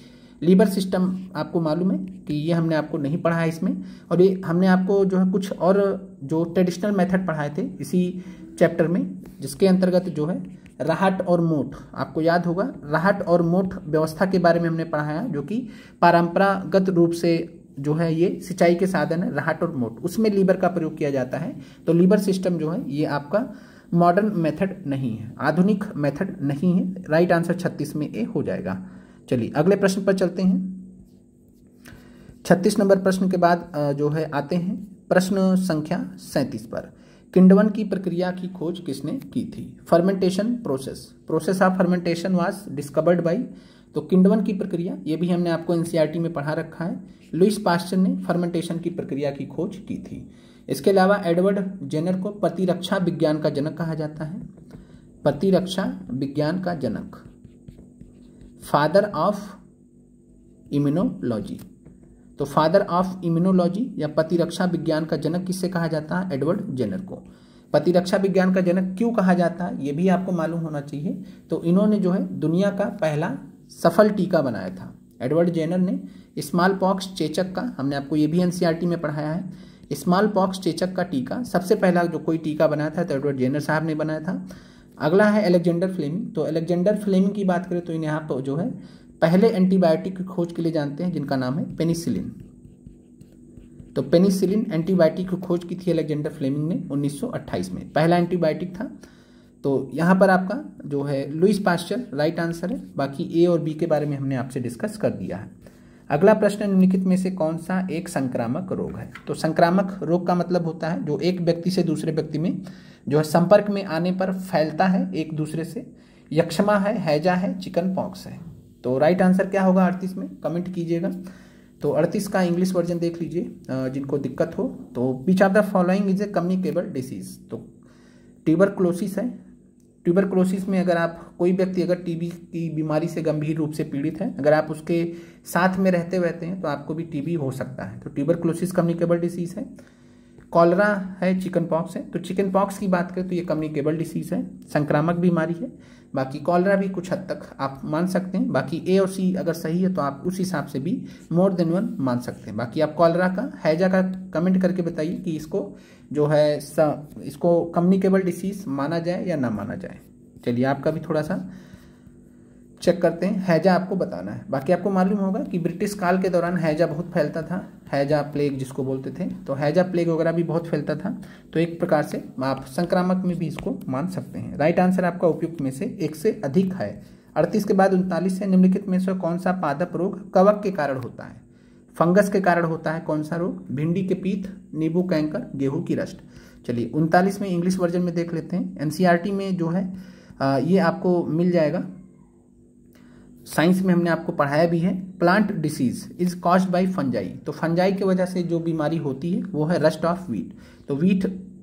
लीवर सिस्टम आपको मालूम है कि ये हमने आपको नहीं पढ़ा है इसमें। और ये हमने आपको जो है कुछ और जो ट्रेडिशनल मेथड पढ़ाए थे इसी चैप्टर में, जिसके अंतर्गत जो है राहट और मोठ, आपको याद होगा राहट और मोठ व्यवस्था के बारे में हमने पढ़ाया, जो कि परंपरागत रूप से जो है ये सिंचाई के साधन है राहट और मोठ, उसमें लीवर का प्रयोग किया जाता है। तो लीवर सिस्टम जो है ये आपका मॉडर्न मेथड नहीं है, आधुनिक मेथड नहीं है। राइट आंसर 36 में ए हो जाएगा। चलिए अगले प्रश्न पर चलते हैं। 36 नंबर प्रश्न के बाद जो है आते हैं प्रश्न संख्या 37 पर। किण्वन की प्रक्रिया की खोज किसने की थी? Fermentation process of fermentation was discovered by. तो किण्वन की प्रक्रिया, ये भी हमने आपको एनसीईआरटी में पढ़ा रखा है। लुईस पास्चर ने फर्मेंटेशन की प्रक्रिया की खोज की थी। इसके अलावा एडवर्ड जेनर को प्रतिरक्षा विज्ञान का जनक कहा जाता है। प्रतिरक्षा विज्ञान का जनक, फादर ऑफ इम्यूनोलॉजी। तो फादर ऑफ इम्यूनोलॉजी या प्रतिरक्षा विज्ञान का जनक किससे कहा जाता है? एडवर्ड जेनर को। प्रतिरक्षा विज्ञान का जनक क्यों कहा जाता है ये भी आपको मालूम होना चाहिए। तो इन्होंने जो है दुनिया का पहला सफल टीका बनाया था। एडवर्ड जेनर ने स्मॉल पॉक्स चेचक का, हमने आपको ये भी एनसीईआरटी में पढ़ाया है, स्मॉल पॉक्स चेचक का टीका सबसे पहला जो कोई टीका बनाया था तो एडवर्ड जेनर साहब ने बनाया था। अगला है अलेक्जेंडर फ्लेमिंग। तो अलेक्जेंडर फ्लेमिंग की बात करें तो इन्हें आप जो है पहले एंटीबायोटिक की खोज के लिए जानते हैं जिनका नाम है पेनिसिलिन। तो पेनिसिलिन एंटीबायोटिक की खोज की थी अलेक्जेंडर फ्लेमिंग ने 1928 में, पहला एंटीबायोटिक था। तो यहाँ पर आपका जो है लुईस पास्चर राइट आंसर है। बाकी ए और बी के बारे में हमने आपसे डिस्कस कर दिया है। अगला प्रश्न, निम्नलिखित में से कौन सा एक संक्रामक रोग है? तो संक्रामक रोग का मतलब होता है जो एक व्यक्ति से दूसरे व्यक्ति में जो है संपर्क में आने पर फैलता है एक दूसरे से। यक्ष्मा है, हैजा है, चिकन पॉक्स है। तो राइट आंसर क्या होगा 38 में? कमेंट कीजिएगा। तो 38 का इंग्लिश वर्जन देख लीजिए जिनको दिक्कत हो। तो which of the following is a communicable disease? तो ट्यूबरक्लोसिस है। ट्यूबरक्लोसिस में अगर आप कोई व्यक्ति अगर टीबी की बीमारी से गंभीर रूप से पीड़ित है, अगर आप उसके साथ में रहते हैं तो आपको भी टीबी हो सकता है। तो ट्यूबरक्लोसिस कम्युनिकेबल डिसीज है। कॉलरा है, चिकन पॉक्स है। तो चिकन पॉक्स की बात करें तो ये कम्युनिकेबल डिसीज है, संक्रामक बीमारी है। बाकी कॉलरा भी कुछ हद तक आप मान सकते हैं। बाकी ए और सी अगर सही है तो आप उस हिसाब से भी मोर देन वन मान सकते हैं। बाकी आप कॉलरा का, हैजा का कमेंट करके बताइए कि इसको जो है इसको कम्युनिकेबल डिसीज माना जाए या ना माना जाए। चलिए आपका भी थोड़ा सा चेक करते हैं। हैजा आपको बताना है। बाकी आपको मालूम होगा कि ब्रिटिश काल के दौरान हैजा बहुत फैलता था, हैजा प्लेग जिसको बोलते थे। तो हैजा प्लेग वगैरह भी बहुत फैलता था। तो एक प्रकार से आप संक्रामक में भी इसको मान सकते हैं। राइट आंसर आपका उपयुक्त में से एक से अधिक है। 38 के बाद 39 है। निम्नलिखित में से कौन सा पादप रोग कवक के कारण होता है? फंगस के कारण होता है कौन सा रोग? भिंडी के पीत, नींबू कैंकर, गेहूं की रस्ट। चलिए 39 में इंग्लिश वर्जन में देख लेते हैं। एनसीईआरटी में जो है ये आपको मिल जाएगा। साइंस में हमने आपको पढ़ाया भी है। Plant disease is caused by fungi. तो फंजाई की वजह से जो बीमारी होती है वो है रस्ट ऑफ व्हीट। तो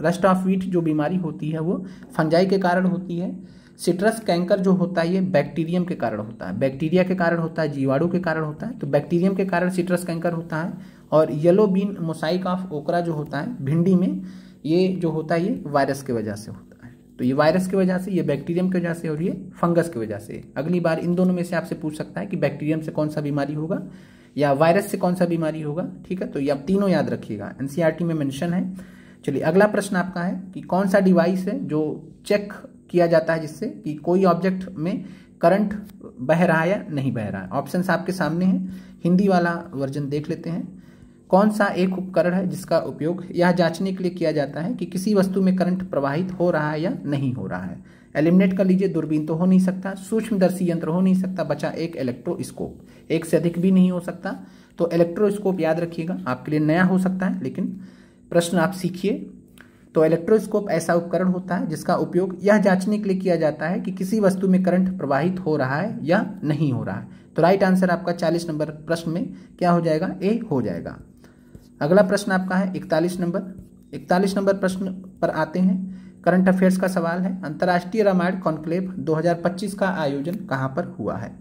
रस्ट ऑफ व्हीट जो बीमारी होती है वो फंजाई के कारण होती है। सिट्रस कैंकर जो होता है ये बैक्टीरियम के कारण होता है, बैक्टीरिया के कारण होता है, जीवाणु के कारण होता है। तो बैक्टीरियम के कारण सिट्रस कैंकर होता है। और येलो बीन मोसाइक ऑफ ओकरा जो होता है भिंडी में, ये जो होता है ये वायरस की वजह से होता है। तो ये वायरस की वजह से, ये बैक्टीरियम की वजह से और ये फंगस की वजह से। अगली बार इन दोनों में से आपसे पूछ सकता है कि बैक्टीरियम से कौन सा बीमारी होगा या वायरस से कौन सा बीमारी होगा। ठीक है, तो ये आप तीनों याद रखिएगा, एनसीईआरटी में मेंशन है। चलिए अगला प्रश्न आपका है कि कौन सा डिवाइस है जो चेक किया जाता है जिससे कि कोई ऑब्जेक्ट में करंट बह रहा है या नहीं बह रहा है। ऑप्शंस आपके सामने हैं। हिंदी वाला वर्जन देख लेते हैं। कौन सा एक उपकरण है जिसका उपयोग यह जांचने के लिए किया जाता है कि किसी वस्तु में करंट प्रवाहित हो रहा है या नहीं हो रहा है? एलिमिनेट कर लीजिए। दूरबीन तो हो नहीं सकता, सूक्ष्मदर्शी यंत्र हो नहीं सकता, बचा एक इलेक्ट्रोस्कोप, एक से अधिक भी नहीं हो सकता। तो इलेक्ट्रोस्कोप याद रखिएगा, आपके लिए नया हो सकता है लेकिन प्रश्न आप सीखिए। तो इलेक्ट्रोस्कोप ऐसा उपकरण होता है जिसका उपयोग यह जांचने के लिए किया जाता है कि किसी वस्तु में करंट प्रवाहित हो रहा है या नहीं हो रहा है। तो राइट आंसर आपका 40 नंबर प्रश्न में क्या हो जाएगा? ए हो जाएगा। अगला प्रश्न आपका है 41 नंबर। 41 नंबर प्रश्न पर आते हैं। करंट अफेयर्स का सवाल है। अंतर्राष्ट्रीय रामायण कॉन्क्लेव 2025 का आयोजन कहाँ पर हुआ है?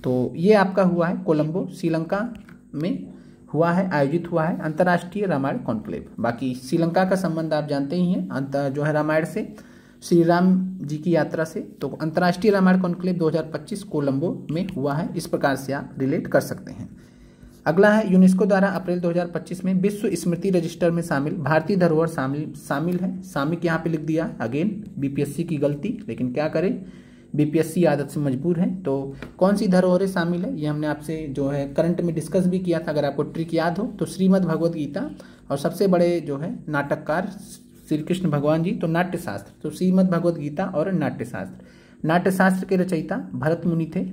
तो ये आपका हुआ है कोलंबो, श्रीलंका में हुआ है, आयोजित हुआ है अंतर्राष्ट्रीय रामायण कॉन्क्लेव। बाकी श्रीलंका का संबंध आप जानते ही हैं जो है रामायण से, श्री राम जी की यात्रा से। तो अंतर्राष्ट्रीय रामायण कॉन्क्लेव 2025 कोलंबो में हुआ है। इस प्रकार से आप रिलेट कर सकते हैं। अगला है यूनेस्को द्वारा अप्रैल 2025 में विश्व स्मृति रजिस्टर में शामिल भारतीय धरोहर शामिल है। सामिक यहाँ पे लिख दिया। अगेन बीपीएससी की गलती, लेकिन क्या करें, बीपीएससी आदत से मजबूर है। तो कौन सी धरोहरें शामिल है ये हमने आपसे जो है करंट में डिस्कस भी किया था। अगर आपको ट्रिक याद हो तो श्रीमद् भगवद गीता और सबसे बड़े जो है नाटककार श्री कृष्ण भगवान जी, तो नाट्यशास्त्र। तो श्रीमद् भगवद गीता और नाट्यशास्त्र। नाट्यशास्त्र के रचयिता भरत मुनि थे।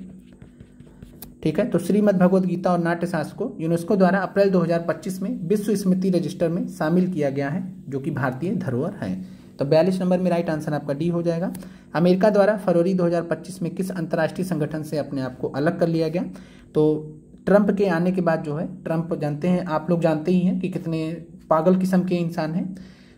ठीक है। तो श्रीमद् भगवद गीता और नाट्यशास्त्र को यूनेस्को द्वारा अप्रैल 2025 में विश्व स्मृति रजिस्टर में शामिल किया गया है, जो कि भारतीय धरोहर है। तो 42 नंबर में राइट आंसर आपका डी हो जाएगा। अमेरिका द्वारा फरवरी 2025 में किस अंतर्राष्ट्रीय संगठन से अपने आप को अलग कर लिया गया? तो ट्रंप के आने के बाद जो है, ट्रंप जानते हैं, आप लोग जानते ही हैं कि कितने पागल किस्म के इंसान हैं।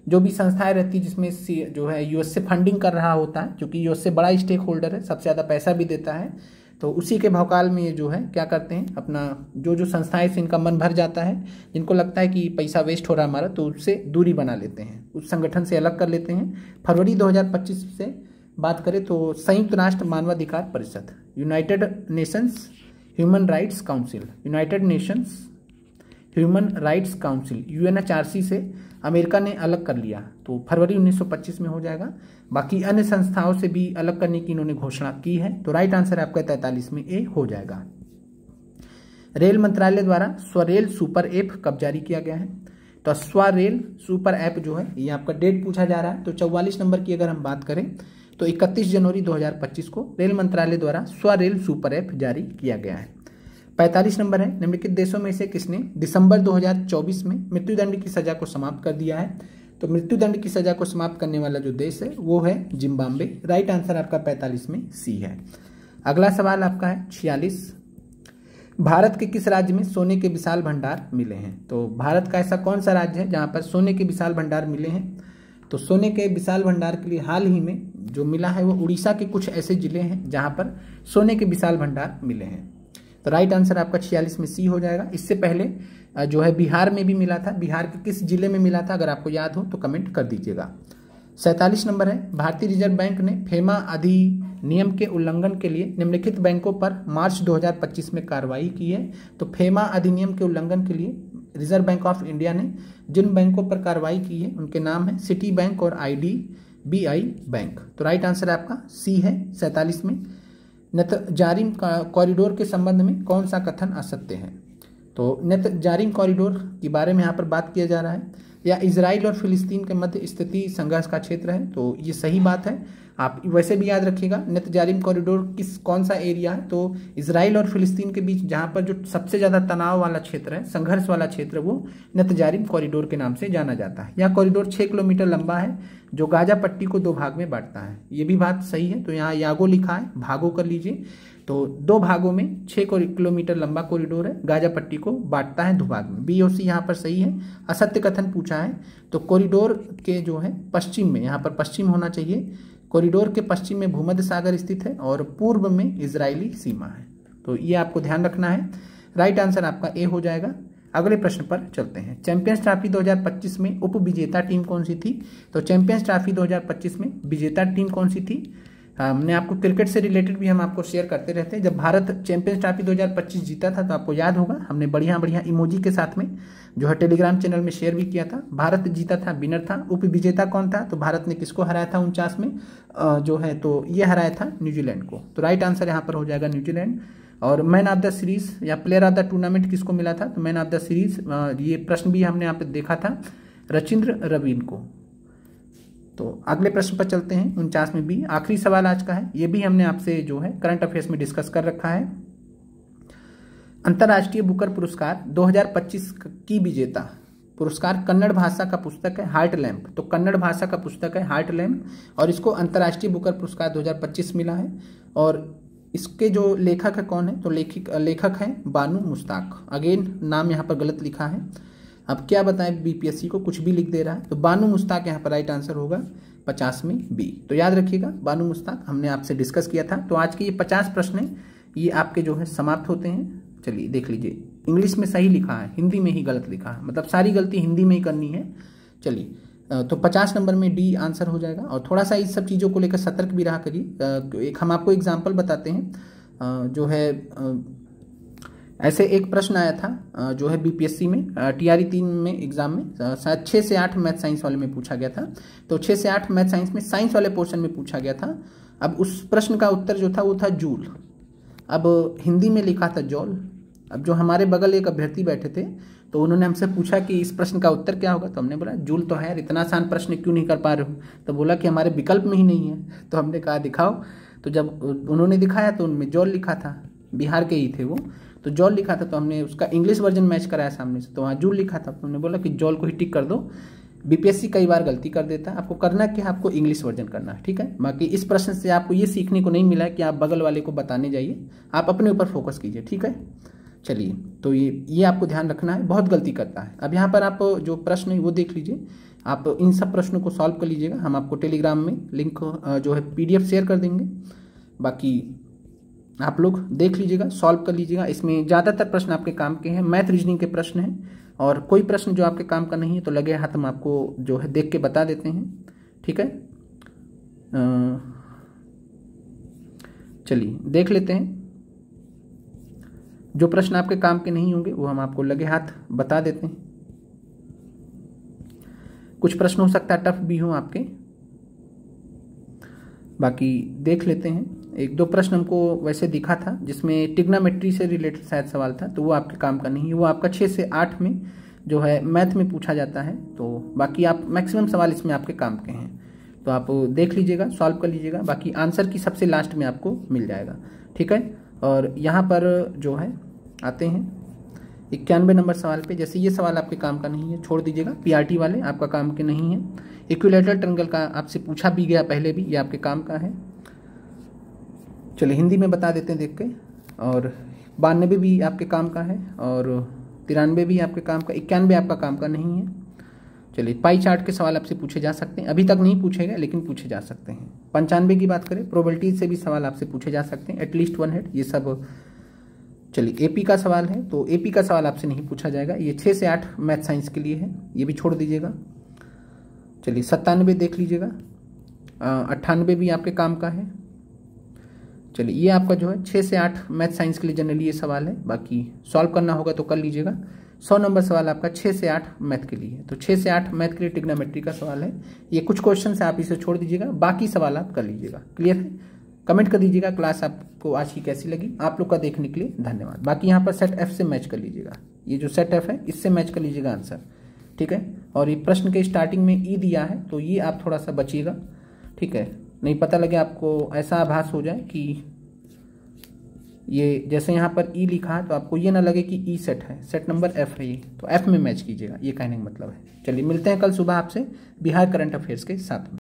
जो भी संस्थाएं रहती है जिसमें जो है यूएस से फंडिंग कर रहा होता है, क्योंकि यूएस से बड़ा स्टेक होल्डर है, सबसे ज़्यादा पैसा भी देता है, तो उसी के भौकाल में ये जो है क्या करते हैं, अपना जो संस्थाएं से इनका मन भर जाता है, जिनको लगता है कि पैसा वेस्ट हो रहा है हमारा, तो उससे दूरी बना लेते हैं, उस संगठन से अलग कर लेते हैं। फरवरी 2025 से बात करें तो संयुक्त राष्ट्र मानवाधिकार परिषद, United Nations human rights council, United Nations human rights council UNHRC से अमेरिका ने अलग कर लिया, तो फरवरी 1925 में हो जाएगा। बाकी अन्य संस्थाओं से भी अलग करने की इन्होंने घोषणा की है, तो राइट आंसर आपका 43 में ए हो जाएगा। रेल मंत्रालय द्वारा स्वरेल सुपर ऐप कब जारी किया गया है? तो स्वरेल सुपर ऐप जो है, ये आपका डेट पूछा जा रहा है। तो 44 नंबर की अगर हम बात करें तो 31 जनवरी 2025 को रेल मंत्रालय द्वारा स्वरेल सुपर ऐप जारी किया गया है। 45 नंबर है, निम्नलिखित देशों में से किसने दिसंबर 2024 में मृत्युदंड की सजा को समाप्त कर दिया है? तो मृत्युदंड की सजा को समाप्त करने वाला जो देश है वो है जिम्बाब्वे। राइट आंसर आपका 45 में सी है। अगला सवाल आपका है 46, भारत के किस राज्य में सोने के विशाल भंडार मिले हैं? तो भारत का ऐसा कौन सा राज्य है जहां पर सोने के विशाल भंडार मिले हैं? तो सोने के विशाल भंडार के लिए हाल ही में जो मिला है वो उड़ीसा के कुछ ऐसे जिले हैं जहां पर सोने के विशाल भंडार मिले हैं। तो राइट आंसर आपका 46 में सी हो जाएगा। इससे पहले जो है बिहार में भी मिला था, बिहार के किस जिले में मिला था अगर आपको याद हो तो कमेंट कर दीजिएगा। 47 नंबर है, भारतीय रिजर्व बैंक ने फेमा अधिनियम के उल्लंघन के लिए निम्नलिखित बैंकों पर मार्च 2025 में कार्रवाई की है। तो फेमा अधिनियम के उल्लंघन के लिए रिजर्व बैंक ऑफ इंडिया ने जिन बैंकों पर कार्रवाई की है उनके नाम है सिटी बैंक और IDBI बैंक। तो राइट आंसर आपका सी है 47 में। नेतजारिम कॉरिडोर के संबंध में कौन सा कथन असत्य है? तो नेतजारिम कॉरिडोर के बारे में यहाँ पर बात किया जा रहा है, या इजराइल और फिलिस्तीन के मध्य स्थिति संघर्ष का क्षेत्र है, तो ये सही बात है। आप वैसे भी याद रखिएगा नेतजारिम कॉरिडोर कौन सा एरिया है, तो इजराइल और फिलिस्तीन के बीच जहाँ पर जो सबसे ज़्यादा तनाव वाला क्षेत्र है, संघर्ष वाला क्षेत्र, वो नेतजारिम कॉरिडोर के नाम से जाना जाता है। यह कॉरिडोर 6 किलोमीटर लंबा है जो गाजा पट्टी को 2 भाग में बांटता है। ये भी बात सही है, तो यहाँ यागो लिखा है, भागो कर लीजिए। तो 2 भागों में 6 किलोमीटर लंबा कॉरिडोर है, गाजा पट्टी को बांटता है 2 भाग में। BOC यहाँ पर सही है। असत्य कथन पूछा है, तो कॉरिडोर के जो है पश्चिम में, यहाँ पर पश्चिम होना चाहिए, कॉरिडोर के पश्चिम में भूमध्य सागर स्थित है और पूर्व में इजरायली सीमा है, तो ये आपको ध्यान रखना है। राइट आंसर आपका ए हो जाएगा। अगले प्रश्न पर चलते हैं। चैंपियंस ट्रॉफी 2025 में उप विजेता टीम कौन सी थी? तो चैंपियंस ट्रॉफी 2025 में विजेता टीम कौन सी थी? हमने आपको क्रिकेट से रिलेटेड भी हम आपको शेयर करते रहते हैं। जब भारत चैंपियंस ट्रॉफी 2025 जीता था तो आपको याद होगा हमने बढ़िया बढ़िया इमोजी के साथ में जो है टेलीग्राम चैनल में शेयर भी किया था। भारत जीता था, विनर था। उप विजेता कौन था? तो भारत ने किसको हराया था 49 में जो है, तो ये हराया था न्यूजीलैंड को। तो राइट आंसर यहाँ पर हो जाएगा न्यूजीलैंड। और मैन ऑफ द सीरीज या प्लेयर ऑफ द टूर्नामेंट किसको मिला था? तो मैन ऑफ द सीरीज, ये प्रश्न भी हमने यहाँ पे देखा था, रचिंद्र रवीन को। तो अगले प्रश्न पर चलते हैं 49 में भी। आखिरी सवाल आज का है, ये भी हमने आपसे जो है करंट अफेयर्स में डिस्कस कर रखा है। अंतर्राष्ट्रीय बुकर पुरस्कार 2025 की विजेता पुरस्कार कन्नड़ भाषा का पुस्तक है हार्ट लैम्प। तो कन्नड़ भाषा का पुस्तक है हार्ट लैम्प और इसको अंतर्राष्ट्रीय बुकर पुरस्कार 2025 मिला है। और इसके जो लेखक है कौन है? तो लेखक हैं बानू मुश्ताक। अगेन नाम यहाँ पर गलत लिखा है, अब क्या बताएं, BPSC को कुछ भी लिख दे रहा है। तो बानू मुश्ताक यहाँ पर राइट आंसर होगा 50 में बी। तो याद रखिएगा बानू मुश्ताक हमने आपसे डिस्कस किया था। तो आज के ये 50 प्रश्न हैं, ये आपके जो है समाप्त होते हैं। चलिए देख लीजिए, इंग्लिश में सही लिखा है, हिंदी में ही गलत लिखा है, मतलब सारी गलती हिंदी में ही करनी है। चलिए तो 50 नंबर में डी आंसर हो जाएगा। और थोड़ा सा इस सब चीज़ों को लेकर सतर्क भी रहा करिए। एक हम आपको एग्जाम्पल बताते हैं, जो है ऐसे एक प्रश्न आया था जो है BPSC में TRE 3 में एग्जाम में शायद 6 से 8 मैथ साइंस वाले में पूछा गया था। तो 6 से 8 मैथ साइंस में साइंस वाले पोर्शन में पूछा गया था। अब उस प्रश्न का उत्तर जो था वो था जूल, अब हिंदी में लिखा था जॉल। अब जो हमारे बगल एक अभ्यर्थी बैठे थे तो उन्होंने हमसे पूछा कि इस प्रश्न का उत्तर क्या होगा? तो हमने बोला जूल तो है यार, इतना आसान प्रश्न क्यों नहीं कर पा रहे हो? तो बोला कि हमारे विकल्प में ही नहीं है। तो हमने कहा दिखाओ। तो जब उन्होंने दिखाया तो उनमें जॉल लिखा था। बिहार के ही थे वो, तो जॉल लिखा था तो हमने उसका इंग्लिश वर्जन मैच कराया सामने से, तो वहाँ जूल लिखा था तो हमने बोला कि जॉल को ही टिक कर दो। बीपीएससी कई बार गलती कर देता है, आपको करना क्या है, आपको इंग्लिश वर्जन करना है, ठीक है। बाकी इस प्रश्न से आपको ये सीखने को नहीं मिला है कि आप बगल वाले को बताने जाइए, आप अपने ऊपर फोकस कीजिए, ठीक है। चलिए, तो ये आपको ध्यान रखना है, बहुत गलती करता है। अब यहाँ पर आप जो प्रश्न है वो देख लीजिए, आप इन सब प्रश्नों को सॉल्व कर लीजिएगा। हम आपको टेलीग्राम में लिंक जो है PDF शेयर कर देंगे, बाकी आप लोग देख लीजिएगा, सॉल्व कर लीजिएगा। इसमें ज़्यादातर प्रश्न आपके काम के हैं, मैथ रीजनिंग के प्रश्न हैं, और कोई प्रश्न जो आपके काम का नहीं है तो लगे हाथ हम आपको जो है देख के बता देते हैं, ठीक है। चलिए देख लेते हैं, जो प्रश्न आपके काम के नहीं होंगे वो हम आपको लगे हाथ बता देते हैं। कुछ प्रश्न हो सकता है टफ भी हो आपके, बाकी देख लेते हैं। एक दो प्रश्न हमको वैसे दिखा था जिसमें ट्रिग्नोमेट्री से रिलेटेड शायद सवाल था, तो वो आपके काम का नहीं है, वो आपका 6 से 8 में जो है मैथ में पूछा जाता है। तो बाकी आप मैक्सिमम सवाल इसमें आपके काम के हैं, तो आप देख लीजिएगा, सॉल्व कर लीजिएगा, बाकी आंसर की सबसे लास्ट में आपको मिल जाएगा, ठीक है। और यहाँ पर जो है आते हैं 91 नंबर सवाल पे। जैसे ये सवाल आपके काम का नहीं है, छोड़ दीजिएगा, PRT वाले आपका काम के नहीं है। इक्विलेटरल ट्रायंगल का आपसे पूछा भी गया पहले भी, ये आपके काम का है। चलिए हिंदी में बता देते हैं देख के। और 92 भी आपके काम का है, और 93 भी आपके काम का, 91 आपका काम का नहीं है। चलिए पाई चार्ट के सवाल आपसे पूछे जा सकते हैं, अभी तक नहीं पूछे गए लेकिन पूछे जा सकते हैं। 95 की बात करें, प्रोबेबिलिटी से भी सवाल आपसे पूछे जा सकते हैं, एटलीस्ट वन हेड, ये सब। चलिए AP का सवाल है, तो AP का सवाल आपसे नहीं पूछा जाएगा, ये 6 से 8 मैथ साइंस के लिए है, ये भी छोड़ दीजिएगा। चलिए 97 देख लीजिएगा, 98 भी आपके काम का है। चलिए ये आपका जो है 6 से 8 मैथ साइंस के लिए जनरली ये सवाल है, बाकी सॉल्व करना होगा तो कर लीजिएगा। 100 नंबर सवाल आपका 6 से 8 मैथ के लिए है, तो 6 से 8 मैथ के लिए ट्रिग्नोमेट्री का सवाल है। ये कुछ क्वेश्चन से आप इसे छोड़ दीजिएगा, बाकी सवाल आप कर लीजिएगा। क्लियर है? कमेंट कर दीजिएगा क्लास आपको आज की कैसी लगी। आप लोग का देखने के लिए धन्यवाद। बाकी यहाँ पर सेट F से मैच कर लीजिएगा, ये जो सेट F है इससे मैच कर लीजिएगा आंसर, ठीक है। और ये प्रश्न के स्टार्टिंग में E दिया है, तो ये आप थोड़ा सा बचिएगा, ठीक है, नहीं पता लगे आपको ऐसा आभास हो जाए कि ये जैसे यहाँ पर E लिखा है तो आपको ये ना लगे कि E सेट है, सेट नंबर F है ये, तो F में मैच कीजिएगा, ये कहने का मतलब है। चलिए मिलते हैं कल सुबह आपसे बिहार करंट अफेयर्स के साथ में।